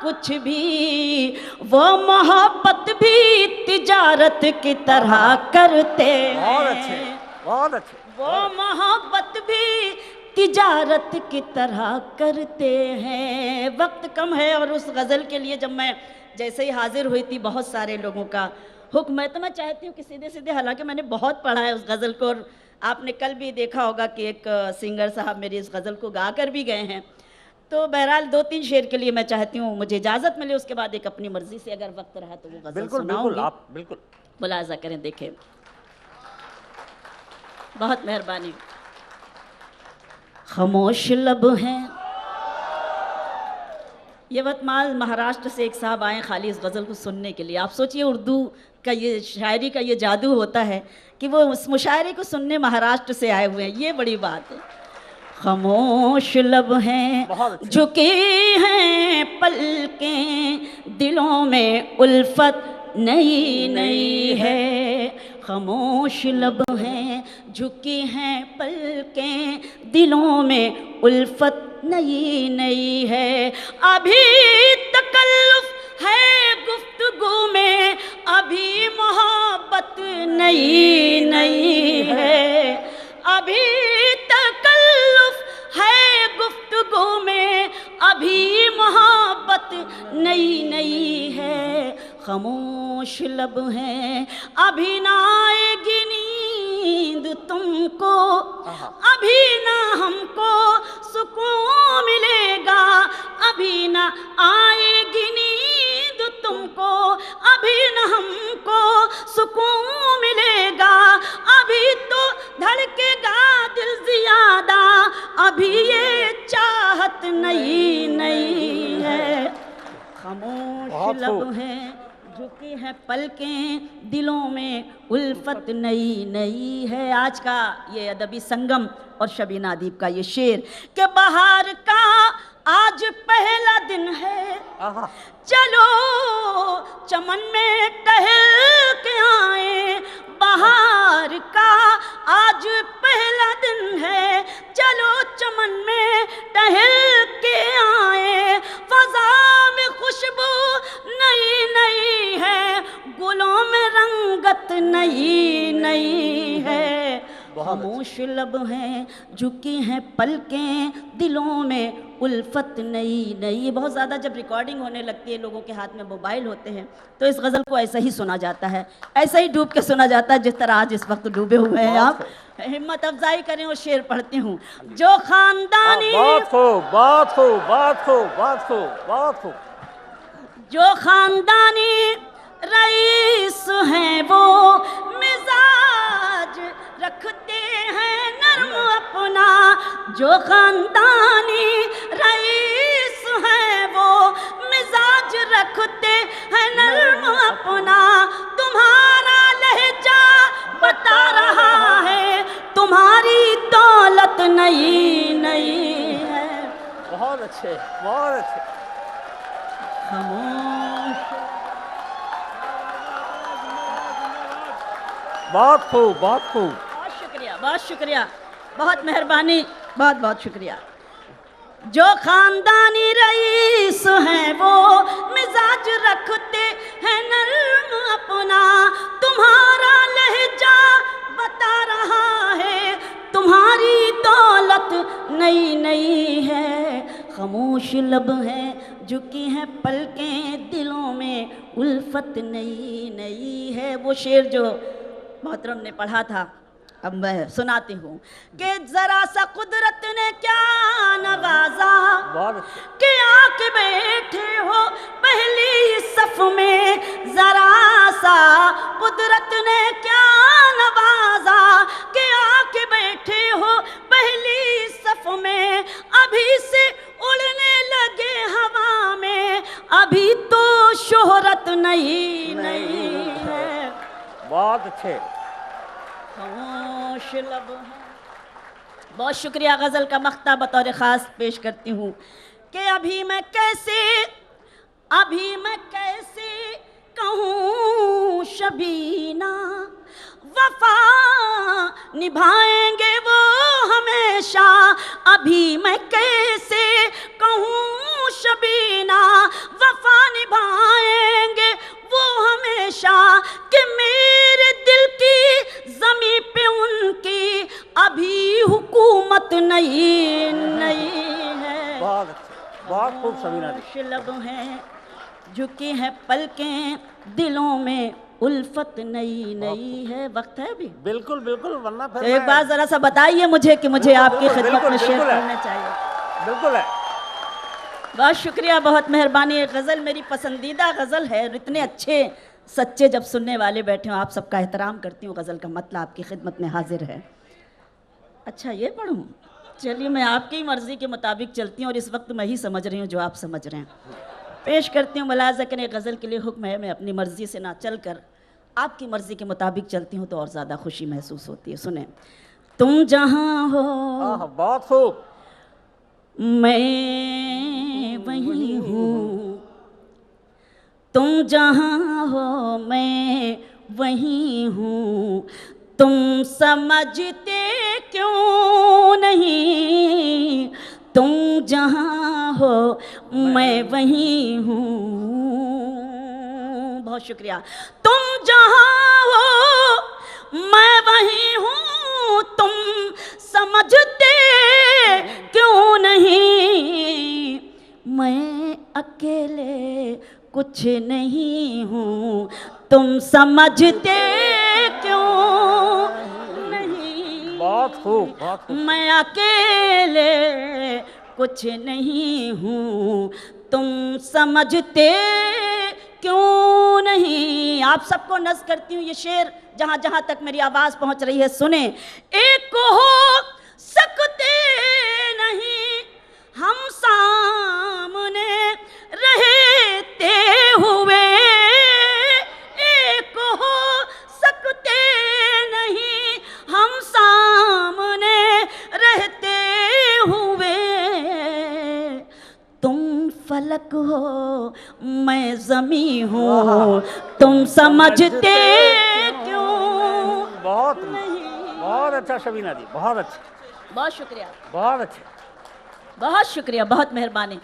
कुछ भी, वो मोहब्बत भी तिजारत की तरह करते हैं। बहुत अच्छे, बहुत अच्छे। वो मोहब्बत भी तिजारत की तरह करते हैं। वक्त कम है और उस गज़ल के लिए जब मैं जैसे ही हाजिर हुई थी, बहुत सारे लोगों का हुक्म है, तो मैं चाहती हूँ कि सीधे सीधे, हालांकि मैंने बहुत पढ़ा है उस गज़ल को, और आपने कल भी देखा होगा कि एक सिंगर साहब मेरी इस गज़ल को गा कर भी गए हैं। तो बहरहाल 2-3 शेर के लिए मैं चाहती हूँ मुझे इजाज़त मिले, उसके बाद एक अपनी मर्जी से अगर वक्त रहा तो वो गज़ल बिल्कुल, सुनाऊंगी। बिल्कुल, आप बिल्कुल मुलाजा करें, देखें। बहुत मेहरबानी। खामोश लब हैं, यवतमाल महाराष्ट्र से एक साहब आए खाली इस गज़ल को सुनने के लिए। आप सोचिए, उर्दू का ये शायरी का ये जादू होता है कि वो उस मुशायरे को सुनने महाराष्ट्र से आए हुए हैं, ये बड़ी बात है। खामोश लब हैं, झुकी हैं पलकें, दिलों में उल्फत नई नई है। खामोश लब हैं, झुकी हैं पलकें, दिलों में उल्फत नई नई है। अभी तकल्लुफ है गुफ्तगू में, अभी मोहब्बत नई नई है। अभी तकल्लुफ है गुफ्तगू में, अभी मोहब्बत नई नई है। खामोश लब हैं, अभी ना आएगी नींद तुमको, अभी ना हमको सुकून मिलेगा, अभी ना आएगी नींद तुमको, अभी ना हमको सुकून मिलेगा। अभी तो धड़केगा दिल ज़्यादा, अभी ये चाहत नई नई है। खामोश लब हैं, झुकी है पलकें, दिलों में उल्फत नई नई है। आज का ये अदबी संगम और शबीना अदीब का ये शेर कि बहार का आज पहला दिन है, चलो चमन में टहल के आए। बहार का आज पहला दिन है, चलो चमन में टहल के आए। फजा में खुशबू नई नई है, गुलों में रंगत नई नई है। खामोश लब हैं, झुकी हैं पलकें, दिलों में उल्फत नई नई। बहुत ज़्यादा जब रिकॉर्डिंग होने लगती है, लोगों के हाथ में मोबाइल होते हैं, तो इस गज़ल को ऐसा ही सुना जाता है, ऐसा ही डूब के सुना जाता है जिस तरह आज इस वक्त डूबे हुए हैं आप। हिम्मत अफजाई करें और शेर पढ़ती हूँ। जो खानदानी बहुत खूब, बहुत खूब, बहुत खूब, बहुत खूब, बहुत खूब। जो खानदानी रईस हैं वो मिजाज रखते हैं नर्म अपना। जो खानदानी रईस हैं वो मिजाज रखते हैं नर्म अपना। तुम्हारा लहजा बता रहा है तुम्हारी दौलत नई नई है। बहुत अच्छे, बहुत अच्छे। खामोश बहुत खूब, बहुत खूब। बहुत शुक्रिया, बहुत शुक्रिया, बहुत मेहरबानी, बहुत बहुत शुक्रिया। जो खानदानी रईस हैं वो मिजाज रखते हैं नर्म अपना। तुम्हारा लहजा बता रहा है तुम्हारी दौलत नई नई है। खामोश लब हैं, झुकी हैं पलकें, दिलों में उल्फत नई नई है। वो शेर जो मोहतरम ने पढ़ा था, अब मैं सुनाती हूँ कि जरा सा कुदरत ने क्या नवाजा कि आके बैठे हो पहली सफ में। जरा सा कुदरत ने क्या नवाजा कि आके बैठे हो पहली सफ में। अभी से उड़ने लगे हवा में, अभी तो शोहरत नई नई है। बहुत अच्छे। खामोश लब हैं। बहुत शुक्रिया। गज़ल का मख्ता बतौर ख़ास पेश करती हूँ कि अभी मैं कैसे कहूँ शबीना, वफा निभाएंगे वो हमेशा। अभी मैं कैसे कहूँ शबीना, वफा निभाएंगे वो हमेशा। कि मेरे दिल की ज़मी पे उनकी अभी हुकूमत नहीं है। बहुत अच्छे, बहुत खूब सबीना जी। लब हैं, झुकी हैं पलकें, दिलों में उल्फत नई नई है। वक्त है अभी? बिल्कुल बिल्कुल, वरना तो फिर एक बार जरा सा बताइए मुझे कि मुझे आपकी खिदमत में शेर बिल्कुल है। पढ़ना चाहिए। बिल्कुल है। बहुत शुक्रिया, बहुत मेहरबानी। ये गज़ल मेरी पसंदीदा गज़ल है। इतने अच्छे सच्चे जब सुनने वाले बैठे हो, आप सबका एहतराम करती हूँ। गज़ल का मतलब आपकी खिदमत में हाजिर है। अच्छा, ये पढ़ूँ? चलिए, मैं आपकी मर्ज़ी के मुताबिक चलती हूँ और इस वक्त मैं ही समझ रही हूँ जो आप समझ रहे हैं। पेश करती हूँ। मुलाज़ा करें, गज़ल के लिए हुक्म है, मैं अपनी मर्ज़ी से ना चल कर आपकी मर्ज़ी के मुताबिक चलती हूँ तो और ज़्यादा खुशी महसूस होती है। सुने। तुम जहाँ हो बहुत खूब, मैं वहीं हूँ। तुम जहाँ हो मैं वहीं हूँ। तुम समझते क्यों नहीं? तुम जहाँ हो मैं वहीं हूँ। बहुत शुक्रिया। तुम जहाँ हो मैं वहीं हूँ। तुम समझते क्यों नहीं? मैं अकेले कुछ नहीं हूँ। तुम समझते क्यों नहीं? बहुत खूब, बहुत खूब। मैं अकेले कुछ नहीं हूँ। तुम समझते क्यों नहीं? आप सबको नज़ करती हूँ ये शेर, जहाँ जहाँ तक मेरी आवाज़ पहुँच रही है सुने। एक हो सकते नहीं हम सामने रहते हुए। एक हो सकते नहीं हम सामने रहते हुए। तुम फलक हो मैं ज़मीं हूँ। तुम समझते क्यों नहीं? बहुत अच्छा शबीना जी, बहुत अच्छा। बहुत शुक्रिया, बहुत अच्छे। बहुत शुक्रिया, बहुत मेहरबानी।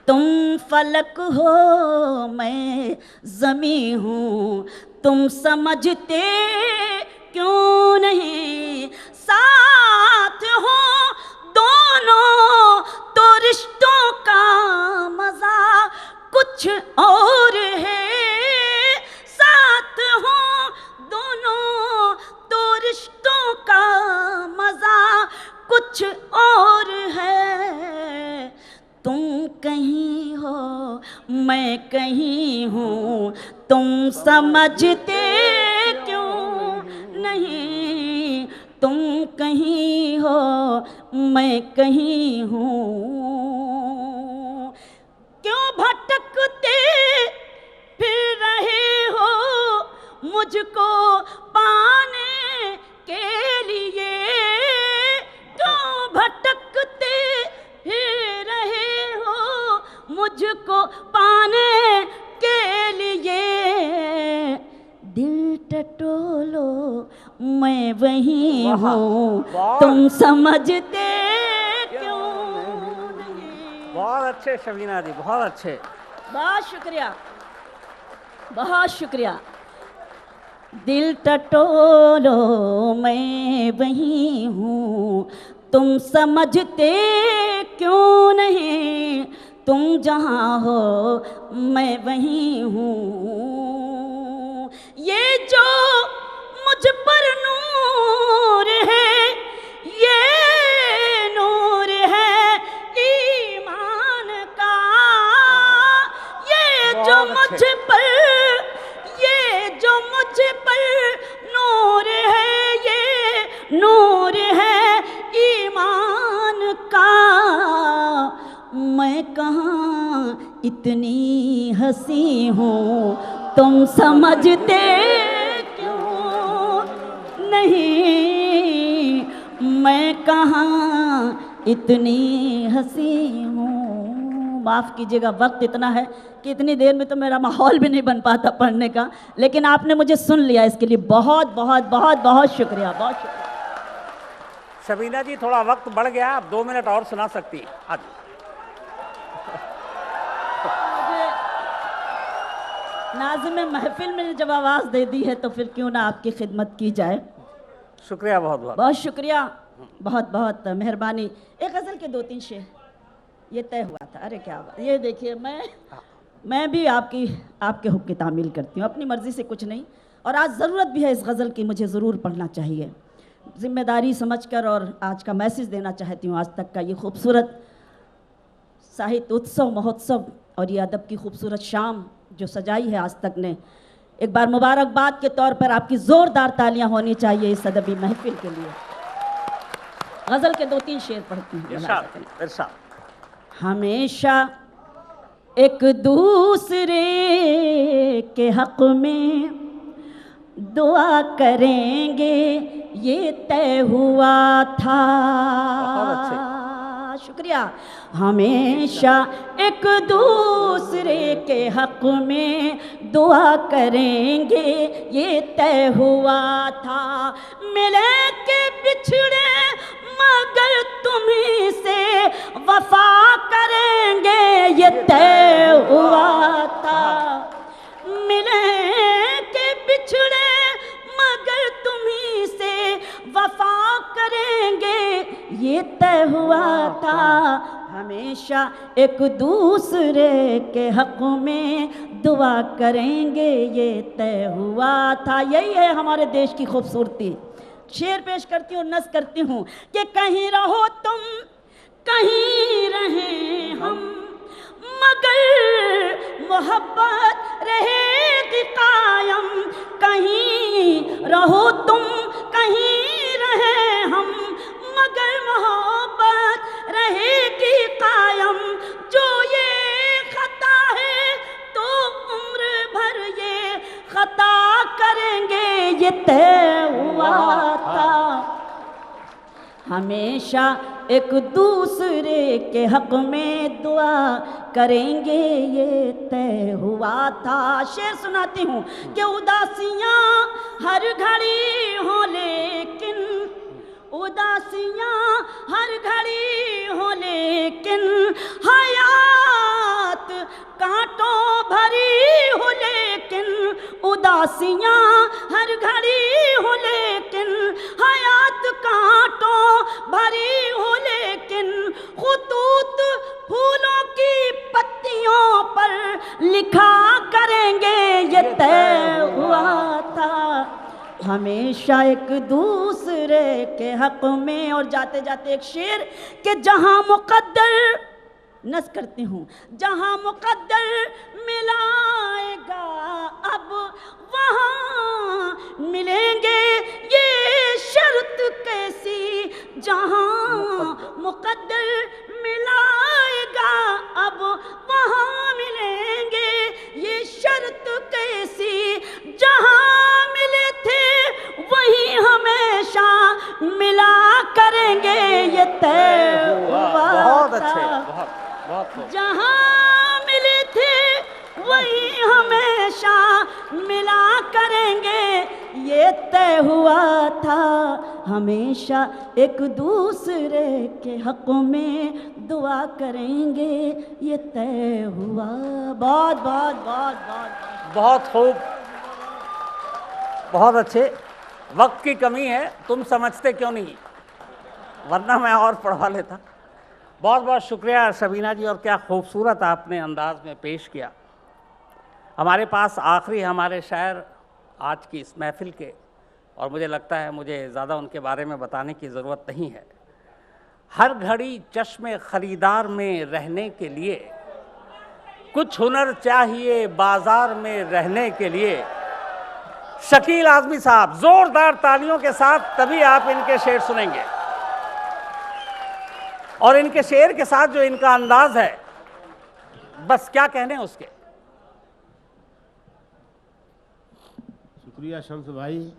तुम फलक हो मैं ज़मीं हूँ। तुम समझते क्यों नहीं? रिश्तों का मजा कुछ और है, साथ हो दोनों तो रिश्तों का मजा कुछ और है। तुम कहीं हो मैं कहीं हूँ, तुम समझते क्यों नहीं। तुम कहीं हो मैं कहीं हूँ, क्यों भटकते फिर रहे हो मुझको पाने के लिए। क्यों भटकते फिर रहे हो मुझको पाने के लिए। दिल टटोलो मैं वही हूँ, तुम समझते क्यों नहीं। बहुत अच्छे शबीना जी, बहुत अच्छे। बहुत शुक्रिया, बहुत शुक्रिया। दिल टटोलो मैं वही हूँ, तुम समझते क्यों नहीं। तुम जहाँ हो मैं वहीं हूँ। ये जो मुझ पर नूर है, ये नूर है ईमान का। ये जो मुझ पर, ये जो मुझ पर नूर है, ये नूर है ईमान का। मैं कहाँ इतनी हंसी हूँ, तुम समझते क्यों नहीं। मैं कहाँ इतनी हंसी हूँ। माफ़ कीजिएगा, वक्त इतना है कि इतनी देर में तो मेरा माहौल भी नहीं बन पाता पढ़ने का, लेकिन आपने मुझे सुन लिया, इसके लिए बहुत बहुत बहुत बहुत शुक्रिया, बहुत शुक्रिया। शबीना जी थोड़ा वक्त बढ़ गया, आप 2 मिनट और सुना सकती हैं। आज नाज़िम महफिल में जब आवाज़ दे दी है तो फिर क्यों ना आपकी खिदमत की जाए। शुक्रिया, बहुत बहुत बहुत शुक्रिया, बहुत बहुत मेहरबानी। एक गज़ल के 2-3 शेर ये तय हुआ था। अरे क्या बात, ये देखिए मैं भी आपके हुक्म की तामील करती हूँ, अपनी मर्ज़ी से कुछ नहीं। और आज ज़रूरत भी है इस गज़ल की, मुझे ज़रूर पढ़ना चाहिए ज़िम्मेदारी समझकर, और आज का मैसेज देना चाहती हूँ। आज तक का ये खूबसूरत साहित्य उत्सव महोत्सव और ये अदब की खूबसूरत शाम जो सजाई है आज तक ने, एक बार मुबारकबाद के तौर पर आपकी ज़ोरदार तालियां होनी चाहिए इस अदबी महफिल के लिए। गज़ल के 2-3 शेर पढ़ती हूँ। इरशाद। हमेशा एक दूसरे के हक़ में दुआ करेंगे ये तय हुआ था। बहुत अच्छे। शुक्रिया। हमेशा एक दूसरे के हक़ में दुआ करेंगे ये तय हुआ था। मिले के बिछड़े मगर तुम्हीं से वफा करेंगे ये तय हुआ था। मिले के बिछड़े मगर तुम्हीं से वफा करेंगे ये तय हुआ था। हमेशा एक दूसरे के हक़ में दुआ करेंगे ये तय हुआ था। यही है हमारे देश की खूबसूरती। शेर पेश करती हूँ, नज़्म करती हूँ कि कहीं रहो तुम कहीं रहें हम, मगर मोहब्बत रहेगी कायम। कहीं रहो तुम कहीं रहें हम, मगर मोहब्बत रहेगी कायम। जो ये खता है तो उम्र भर ये खता करेंगे ये तय हुआ था। हमेशा एक दूसरे के हक़ में दुआ करेंगे ये तय हुआ था। शेर सुनाती हूँ कि उदासियाँ हर घड़ी हो लेकिन, उदासियाँ हर घड़ी हो लेकिन, हयात कांटों भरी हो लेकिन। उदासियाँ हर घड़ी हो लेकिन, हयात कांटों भरी हो लेकिन। खुतूत पन्नियों पर लिखा करेंगे ये तय हुआ था, हमेशा एक दूसरे के हक में। और जाते जाते एक शेर कि जहां मुकद्दर, नस करती हूँ, जहां मुकद्दर मिलाएगा अब वहां मिलेंगे, ये शर्त कैसी, जहां मुकद्दर मिलाएगा अब वहां मिलेंगे, ये शर्त कैसी, जहां मिले थे वहीं हमेशा मिला करेंगे, ये तय हुआ बहुत था। अच्छे, बहुत खूब। जहां मिले थे वहीं हमेशा मिला करेंगे, ये तय हुआ था, हमेशा एक दूसरे के हक में दुआ करेंगे, ये तय हुआ। बहुत बहुत बहुत बहुत बहुत खूब, बहुत अच्छे। वक्त की कमी है, तुम समझते क्यों नहीं, वरना मैं और पढ़वा लेता। बहुत बहुत शुक्रिया शबीना जी, और क्या खूबसूरत आपने अंदाज में पेश किया। हमारे पास आखिरी हमारे शायर आज की इस महफिल के, और मुझे लगता है मुझे ज़्यादा उनके बारे में बताने की ज़रूरत नहीं है। हर घड़ी चश्मे ख़रीदार में रहने के लिए, कुछ हुनर चाहिए बाज़ार में रहने के लिए। शकील आज़मी साहब, ज़ोरदार तालियों के साथ तभी आप इनके शेर सुनेंगे। और इनके शेर के साथ जो इनका अंदाज है, बस क्या कहने उसके। शुक्रिया शम्स भाई।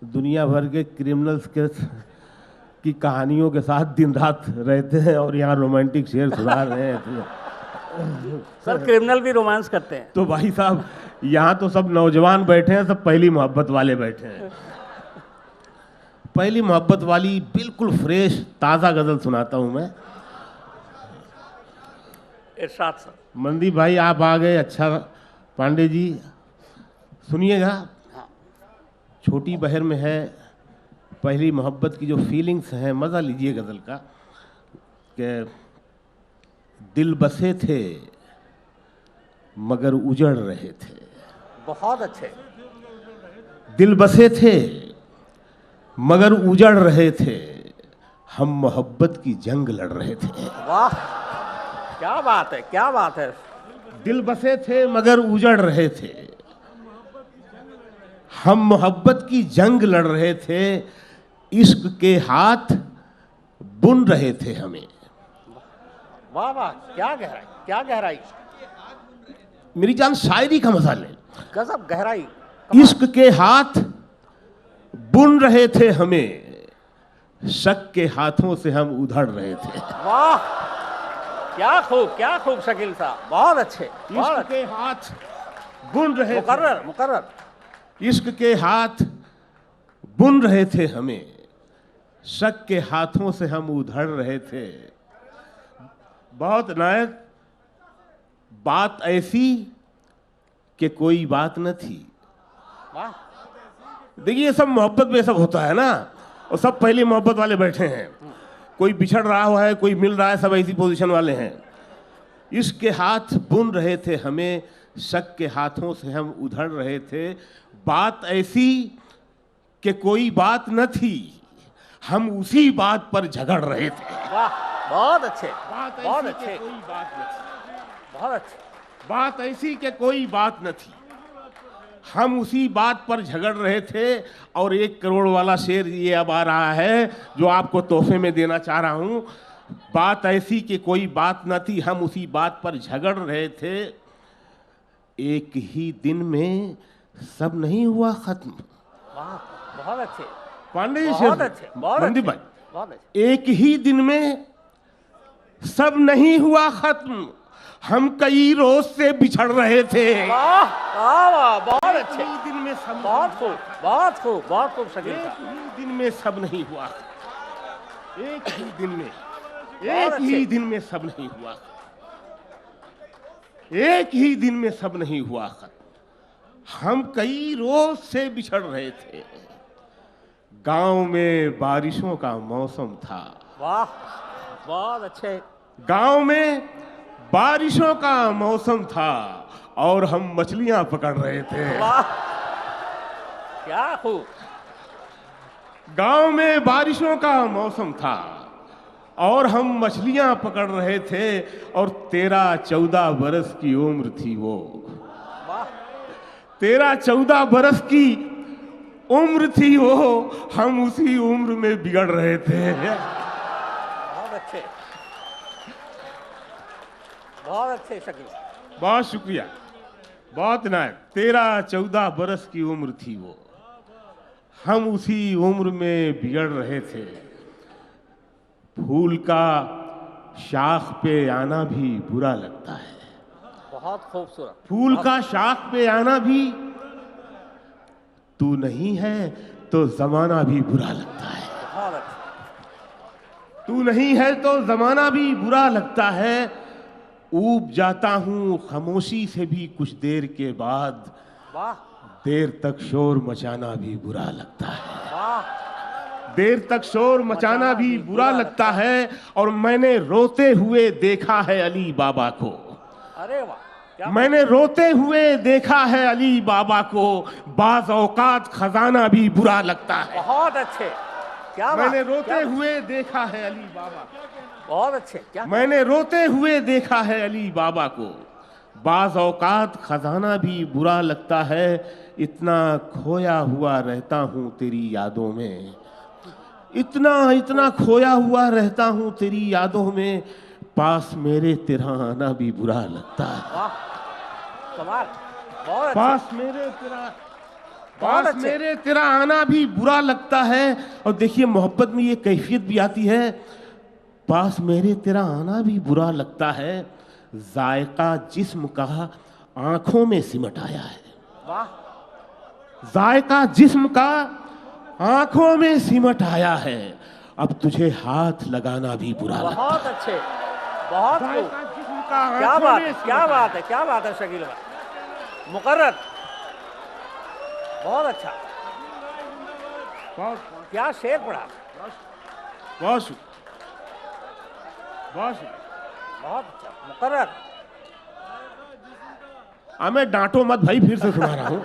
दुनिया भर के क्रिमिनल्स के की कहानियों के साथ दिन रात रहते हैं और यहाँ रोमांटिक शेर सुना रहे हैं। सर क्रिमिनल भी रोमांस करते हैं। तो भाई साहब, यहाँ तो सब नौजवान बैठे हैं, सब पहली मोहब्बत वाले बैठे हैं। पहली मोहब्बत वाली बिल्कुल फ्रेश ताज़ा गज़ल सुनाता हूँ मैं। इरशाद सर। मनदीप भाई आप आ गए, अच्छा। पांडे जी सुनिएगा। छोटी बहर में है पहली मोहब्बत की जो फीलिंग्स हैं, मज़ा लीजिए गज़ल का। कि दिल बसे थे मगर उजड़ रहे थे। बहुत अच्छे। दिल बसे थे मगर उजड़ रहे थे, हम मोहब्बत की जंग लड़ रहे थे। वाह, क्या बात है, क्या बात है। दिल बसे थे मगर उजड़ रहे थे, हम मोहब्बत की जंग लड़ रहे थे, इश्क के हाथ बुन रहे थे हमें। वाह वाह, क्या गहराई, क्या गहराई। मेरी जान शायरी का मजा ले। गजब गहराई। इश्क के हाथ बुन रहे थे हमें, शक के हाथों से हम उधड़ रहे थे। वाह, क्या खूब, क्या खूब शकील साहब, बहुत अच्छे। इश्क के हाथ बुन रहे थे, मुकर्रर मुकर्रर। इश्क के हाथ बुन रहे थे हमें, शक के हाथों से हम उधड़ रहे थे। बहुत नायक बात ऐसी कि कोई बात न थी। वाह। देखिए सब मोहब्बत में सब होता है ना, और सब पहली मोहब्बत वाले बैठे हैं। कोई बिछड़ रहा हुआ है, कोई मिल रहा है, सब ऐसी पोजीशन वाले हैं। इश्क के हाथ बुन रहे थे हमें, शक के हाथों से हम उधड़ रहे थे। बात ऐसी कि कोई बात न थी, हम उसी बात पर झगड़ रहे थे। वाह, बहुत अच्छे, बात बहुत ऐसी कि अच्छे, कोई बात न थी, बहुत अच्छे। बात ऐसी कि कोई बात न थी, हम उसी बात पर झगड़ रहे थे। और 1 करोड़ वाला शेर ये अब आ रहा है जो आपको तोहफे में देना चाह रहा हूं। बात ऐसी कि कोई बात न थी, हम उसी बात पर झगड़ रहे थे। एक ही दिन में सब नहीं हुआ खत्म। वाह, बहुत अच्छे, पांडे जी बहुत शेर, अच्छे, बहुत मनदीप अच्छे, भाई, बहुत अच्छे। एक ही दिन में सब नहीं हुआ खत्म, हम कई रोज से बिछड़ रहे थे। वाह वाह वाह, बहुत अच्छे। एक ही दिन में सब, बहुत खूब, बहुत खूब, बहुत खूब शकील एक साहब। ही दिन में सब नहीं हुआ। एक ही दिन में, बहुत एक ही अच्छे। दिन में सब नहीं हुआ। एक ही दिन में सब नहीं हुआ खत्म, हम कई रोज से बिछड़ रहे थे। गांव में बारिशों का मौसम था। वाह, बहुत अच्छे। गांव में बारिशों का मौसम था और हम मछलियां पकड़ रहे थे। वाह, क्या खूब। गांव में बारिशों का मौसम था और हम मछलियां पकड़ रहे थे और 13-14 बरस की उम्र थी वो। वाह, 13-14 बरस की उम्र थी वो, हम उसी उम्र में बिगड़ रहे थे। बहुत अच्छे, बहुत अच्छे शकील। बहुत शुक्रिया, बहुत नायक। 13-14 बरस की उम्र थी वो, हम उसी उम्र में बिगड़ रहे थे। फूल का शाख पे आना भी बुरा लगता है। बहुत खूबसूरत। फूल का शाख पे आना भी, तू नहीं है तो जमाना भी बुरा लगता है। बहुत अच्छा। तू नहीं है तो जमाना भी बुरा लगता है। ऊब जाता हूं खामोशी से भी कुछ देर के बाद, वाह, देर तक शोर मचाना भी बुरा लगता है। वाह, देर तक शोर मचाना भी बुरा लगता है। और मैंने रोते हुए देखा है अली बाबा को। अरे वाह, क्या मैंने रोते हुए देखा है अली बाबा को। बाज औकात खजाना भी बुरा लगता है। बहुत अच्छे, क्या बात, मैंने रोते क्या बात। हुए देखा है अली बाबा। बहुत अच्छे, क्या मैंने रोते हुए देखा है अली बाबा को। बाज औकात खजाना भी बुरा लगता है। इतना खोया हुआ रहता हूँ तेरी यादों में, इतना खोया हुआ रहता हूँ तेरी यादों में। पास मेरे तेरा आना भी बुरा लगता है। वाह, कमाल, बहुत अच्छे। पास मेरे तेरा बहुत पास अच्छे। मेरे तेरा आना भी बुरा लगता है। और देखिए मोहब्बत में ये कैफियत भी आती है। पास मेरे तेरा आना भी बुरा लगता है। जायका जिस्म का आंखों में सिमट आया है। वाह, जायका जिस्म का आंखों में सिमट आया है। अब तुझे हाथ लगाना भी बुरा लगता है। बहुत अच्छे, बहुत खूब। जायका जिस्म का क्या आंखों बात में है, सिमट क्या आया बात है, क्या बात है शकील भाई, मुकर्रर, बहुत अच्छा। बहुत क्या शेर पढ़ा, बहुत शुक्रिया, बहुत शुक्रिया। बहुत अच्छा, मुकर्रर। मैं डांटो मत भाई, फिर से सुना रहा हूं।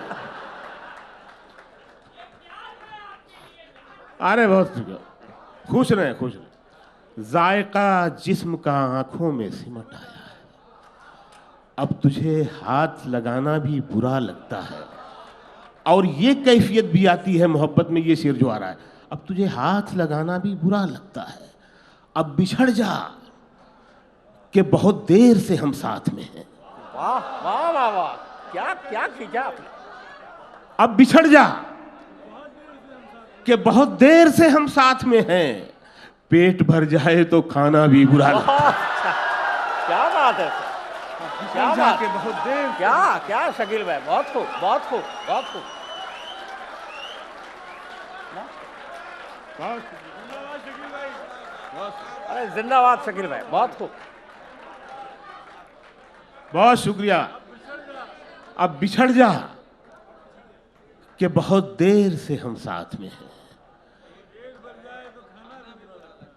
अरे बहुत शुक्रिया, खुश रहे, खुश रहे। जायका जिस्म का आंखों में सिमट आया है। अब तुझे हाथ लगाना भी बुरा लगता है। और ये कैफियत भी आती है मोहब्बत में, ये शेर जो आ रहा है। अब तुझे हाथ लगाना भी बुरा लगता है। अब बिछड़ जा कि बहुत देर से हम साथ में हैं। वाह वाह वाह वाह, क्या क्या खींचा आपने। अब बिछड़ जा कि बहुत देर से हम साथ में हैं। पेट भर जाए तो खाना भी बुरा लगता है। बहुत अच्छा, क्या बात है, क्या बात, बहुत देर क्या क्या शकील भाई, बहुत खूब, बहुत खूब, बहुत खूब। अरे जिंदाबाद शकील भाई, बहुत खूब। बहुत शुक्रिया। अब बिछड़ जा कि बहुत देर से हम साथ में हैं।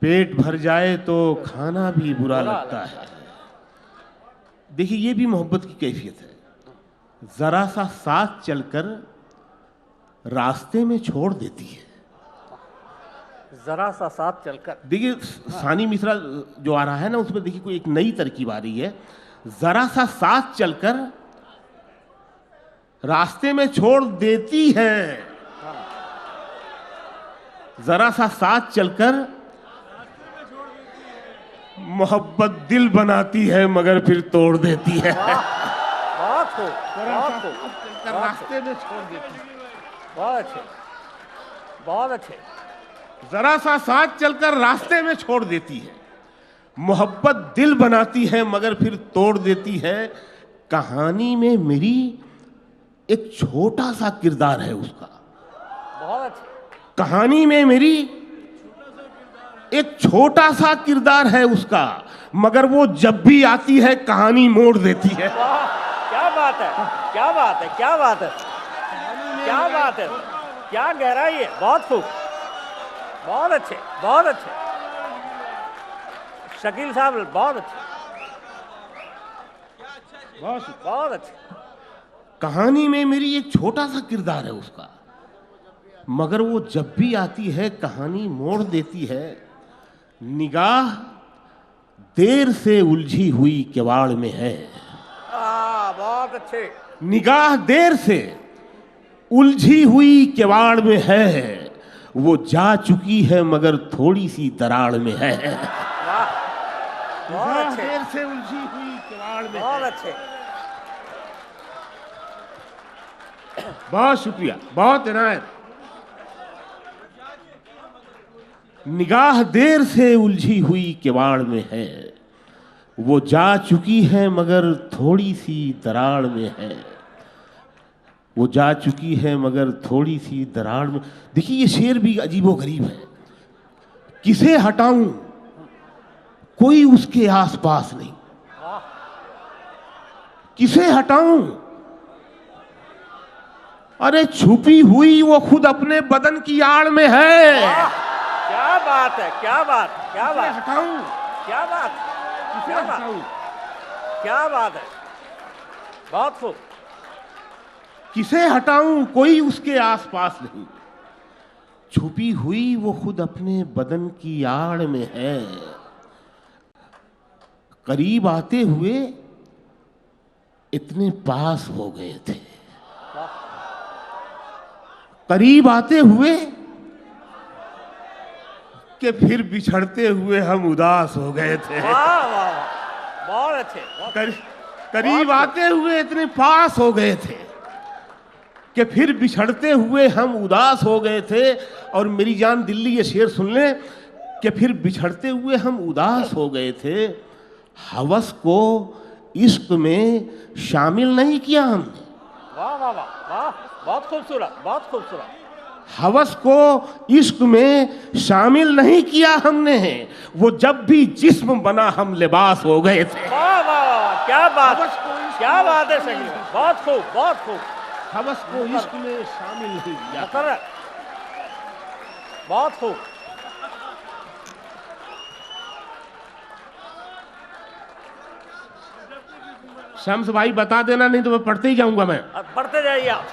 पेट भर जाए तो खाना भी बुरा लगता है। देखिए ये भी मोहब्बत की कैफियत है। जरा सा साथ चलकर रास्ते में छोड़ देती है। जरा सा साथ चलकर, देखिए सानी मिश्रा जो आ रहा है ना, उसमें देखिए कोई एक नई तरकीब आ रही है। जरा सा साथ चलकर रास्ते में छोड़ देती है। जरा सा साथ चलकर मोहब्बत दिल बनाती है मगर फिर तोड़ देती है। बहुत खूब, बहुत खूब, रास्ते में छोड़ देती है। बहुत अच्छे, बहुत अच्छे। जरा सा साथ चलकर रास्ते में छोड़ देती है। मोहब्बत दिल बनाती है मगर फिर तोड़ देती है। कहानी में मेरी एक छोटा सा किरदार है उसका। बहुत अच्छे, कहानी में मेरी एक छोटा सा किरदार है उसका, मगर वो जब भी आती है कहानी मोड़ देती है। वाह, क्या बात है, क्या बात है, क्या बात है, क्या बात है, क्या गहराई है। बहुत खूब, बहुत अच्छे, बहुत अच्छे। शकील साहब बहुत अच्छे, बहुत अच्छे। कहानी में मेरी एक छोटा सा किरदार है उसका, मगर वो जब भी आती है कहानी मोड़ देती है। निगाह देर से उलझी हुई किवाड़ में है। बहुत अच्छे। निगाह देर से उलझी हुई किवाड़ में है, वो जा चुकी है मगर थोड़ी सी दराड़ में है। बहुत अच्छे, देर से उलझी हुई किवाड़ में बहुत है। अच्छे। बहुत शुक्रिया, बहुत इनायत। निगाह देर से उलझी हुई किवाड़ में है, वो जा चुकी है मगर थोड़ी सी दराड़ में है। वो जा चुकी है मगर थोड़ी सी दराड़ में। देखिए ये शेर भी अजीबोगरीब है। किसे हटाऊं कोई उसके आसपास नहीं, किसे हटाऊं, अरे छुपी हुई वो खुद अपने बदन की आड़ में है। क्या बात है, क्या बात, क्या बात, हटाऊं, क्या बात, किसे क्या बात, हटाऊं? क्या बात है, बहुत खूब। किसे हटाऊं कोई उसके आसपास नहीं, छुपी हुई वो खुद अपने बदन की आड़ में है। करीब आते हुए इतने पास हो गए थे, करीब आते हुए कि फिर बिछड़ते हुए हम उदास हो गए थे। वाह वाह वाह, बहुत अच्छे, बहुत करीब आते हुए इतने पास हो गए थे कि फिर बिछड़ते हुए हम उदास हो गए थे। और मेरी जान दिल्ली ये शेर सुन ले कि फिर बिछड़ते हुए हम उदास हो गए थे। हवस को इश्क में शामिल नहीं किया हमने। वाह वाह वाह वाह, बहुत खूबसूरत, बहुत खूबसूरत। हवस को इश्क में शामिल नहीं किया हमने, वो जब भी जिस्म बना हम लिबास हो गए थे। वाह वाह वाह, क्या बात, क्या बात है शकील, बहुत खूब, बहुत खूब। हवस को इश्क में शामिल नहीं किया, मुकर्रर, बहुत खूब। शम्स भाई बता देना, नहीं तो मैं पढ़ते ही जाऊंगा मैं। अब पढ़ते जाइए आप।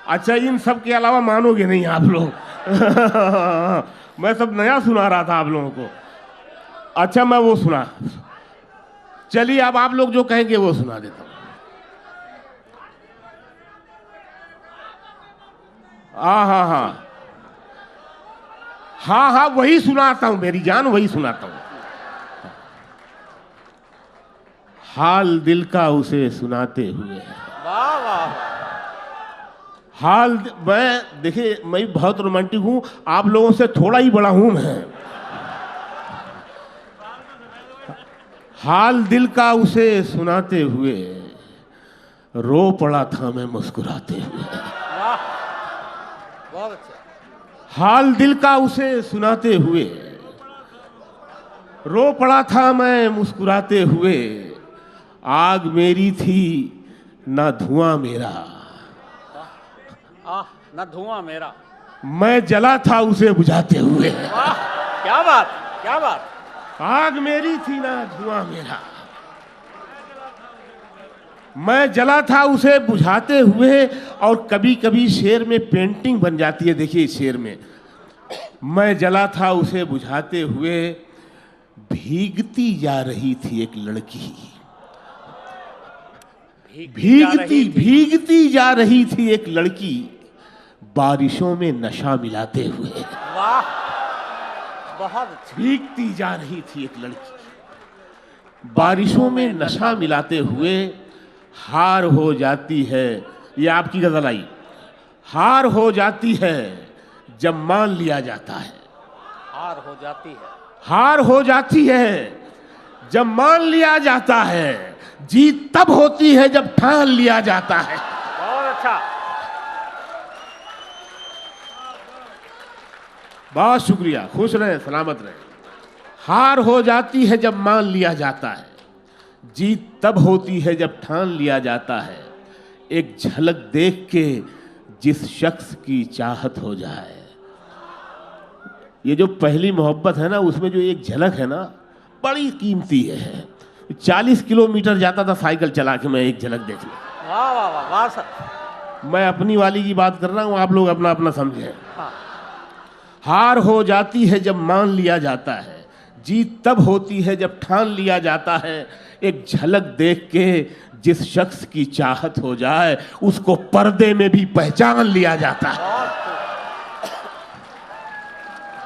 अच्छा, इन सब के अलावा मानोगे नहीं आप लोग। मैं सब नया सुना रहा था आप लोगों को। अच्छा मैं वो सुना, चलिए अब आप लोग जो कहेंगे वो सुना देता हूं। हाँ, वही सुनाता हूं मेरी जान, वही सुनाता हूं। हाल दिल का उसे सुनाते हुए। वाह वाह, मैं देखिए मैं बहुत रोमांटिक हूं, आप लोगों से थोड़ा ही बड़ा हूं मैं। हाल दिल का उसे सुनाते हुए, रो पड़ा था मैं मुस्कुराते हुए। बहुत अच्छा। हाल दिल का उसे सुनाते हुए, रो पड़ा था मैं मुस्कुराते हुए। आग मेरी थी ना धुआं मेरा, न धुआं मेरा, मैं जला था उसे बुझाते हुए। वाह, क्या बात, क्या बात। आग मेरी थी ना धुआं मेरा, मैं जला था उसे बुझाते हुए। और कभी कभी शेर में पेंटिंग बन जाती है। देखिए शेर में, मैं जला था उसे बुझाते हुए, भीगती जा रही थी एक लड़की, भीगती जा रही थी एक लड़की, बारिशों में नशा मिलाते हुए। वाह, बहुत अच्छा। भीगती जा रही थी एक लड़की, बारिशों में नशा मिलाते हुए। हार हो जाती है, ये आपकी गजल आई। हार हो जाती है जब मान लिया जाता है, हार हो जाती है, हार हो जाती है जब मान लिया जाता है। जीत तब होती है जब ठान लिया जाता है। बहुत अच्छा। बहुत शुक्रिया, खुश रहे, सलामत रहे। हार हो जाती है जब मान लिया जाता है, जीत तब होती है जब ठान लिया जाता है। एक झलक देख के जिस शख्स की चाहत हो जाए। ये जो पहली मोहब्बत है ना, उसमें जो एक झलक है ना, बड़ी कीमती है। 40 किलोमीटर जाता था साइकिल चला के मैं एक झलक देख लूं। वाह वाह वाह वाह सर। मैं अपनी वाली की बात कर रहा हूं, आप लोग अपना अपना समझें। हाँ। हार हो जाती है जब मान लिया जाता है, जीत तब होती है जब ठान लिया जाता है। एक झलक देख के जिस शख्स की चाहत हो जाए, उसको पर्दे में भी पहचान लिया जाता है।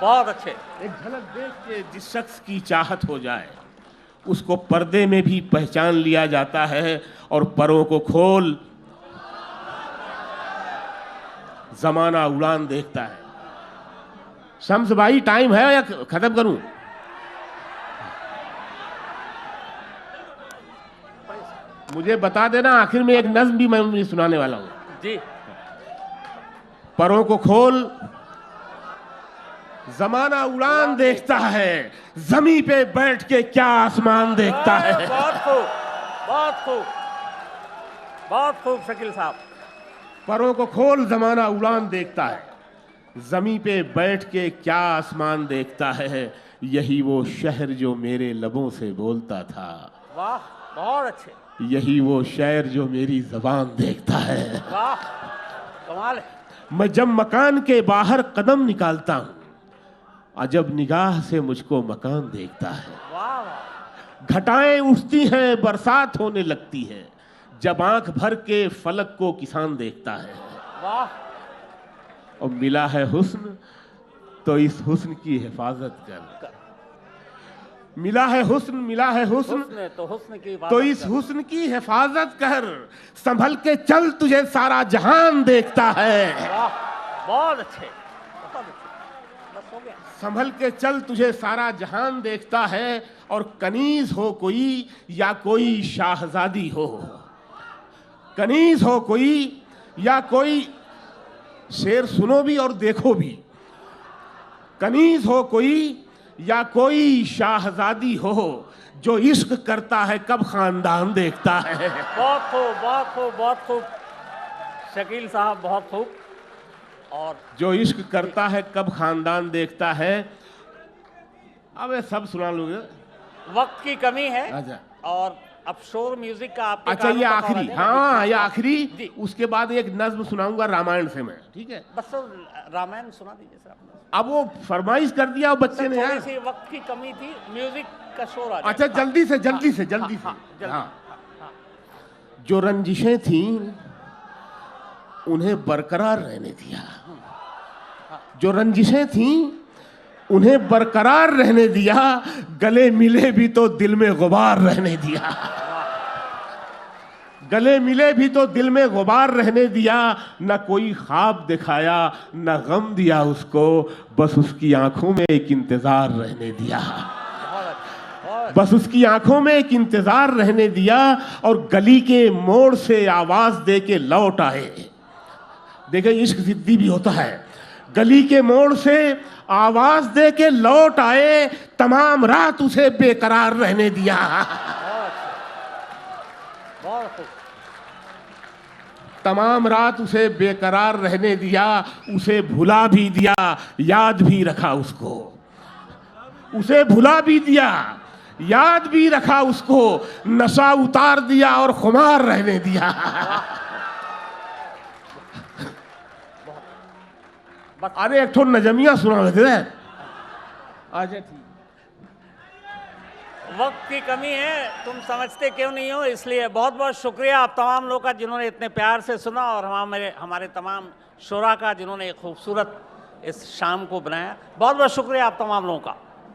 बहुत अच्छे। एक झलक देख के जिस शख्स की चाहत हो जाए, उसको पर्दे में भी पहचान लिया जाता है। और परों को खोल जमाना उड़ान देखता है। शम्स भाई टाइम है या खत्म करूं? मुझे बता देना, आखिर में एक नज्म भी मैं सुनाने वाला हूं जी। परों को खोल जमाना उड़ान देखता है, जमी पे बैठ के क्या आसमान देखता है। बहुत खूब, बहुत खूब, बहुत खूब शकील साहब। परों को खोल जमाना उड़ान देखता है, जमी पे बैठ के क्या आसमान देखता है। यही वो शहर जो मेरे लबों से बोलता था, वाह बहुत अच्छे। यही वो शायर जो मेरी ज़बान देखता है। वाह कमाल है। मैं जब मकान के बाहर कदम निकालता हूँ, अजब निगाह से मुझको मकान देखता है। वाह वाह। घटाएं उठती हैं, बरसात होने लगती है, जब आंख भर के फलक को किसान देखता है। वाह। और मिला है हुस्न तो इस हुस्न की हिफाजत कर। मिला है हुस्न, मिला है हुस्न तो हुस्न की बात तो इस हुस्न की हिफाजत कर। संभल के चल, तुझे सारा जहान देखता है। वाह बहुत अच्छे, बहुत अच्छे। बस हो गया। संभल के चल, तुझे सारा जहान देखता है। और कनीज हो कोई या कोई शाहजादी हो, कनीज हो कोई या कोई, शेर सुनो भी और देखो भी। कनीज हो कोई या कोई शाहजादी हो, जो इश्क करता है कब खानदान देखता है। बहुत खूब, बहुत खूब, बहुत खूब शकील साहब, बहुत खूब। और जो इश्क करता है कब खानदान देखता है। अब ये सब सुना लोगे, वक्त की कमी है। अच्छा। और अब शोर म्यूजिक का आपके अच्छा, ये कानों का आखिरी, दौर है। हाँ ये जी। आखिरी। उसके बाद एक नज्म सुनाऊंगा रामायण से मैं, ठीक है? बस तो रामायण सुना दीजिए सर आपने। अब वो फरमाइश कर दिया बच्चे ने थोड़ी यार। सी वक्त की कमी थी, म्यूजिक का शोर आ गया। अच्छा, जल्दी से जल्दी से जल्दी से। हाँ, जो रंजिशें थीं उन्हें बरकरार रहने दिया। जो रंजिशें थीं उन्हें बरकरार रहने दिया, गले मिले भी तो दिल में गुबार रहने दिया। गले मिले भी तो दिल में गुबार रहने दिया। न कोई ख्वाब दिखाया न गम दिया उसको, बस उसकी आंखों में एक इंतजार रहने दिया। बस उसकी आंखों में एक इंतजार रहने दिया। और गली के मोड़ से आवाज दे के लौट आए। देखिए, इश्क जिद्दी भी होता है। गली के मोड़ से आवाज दे के लौट आए, तमाम रात उसे बेकरार रहने दिया। तमाम रात उसे बेकरार रहने दिया। उसे भुला भी दिया, याद भी रखा उसको। उसे भुला भी दिया, याद भी रखा उसको। नशा उतार दिया और खुमार रहने दिया। अरे एक ठो नजमिया सुना देते हैं। अच्छा ठीक। वक्त की कमी है, तुम समझते क्यों नहीं हो। इसलिए बहुत बहुत शुक्रिया आप तमाम लोगों का जिन्होंने इतने प्यार से सुना, और हमारे तमाम शोरा का जिन्होंने एक खूबसूरत इस शाम को बनाया। बहुत बहुत शुक्रिया आप तमाम लोगों का।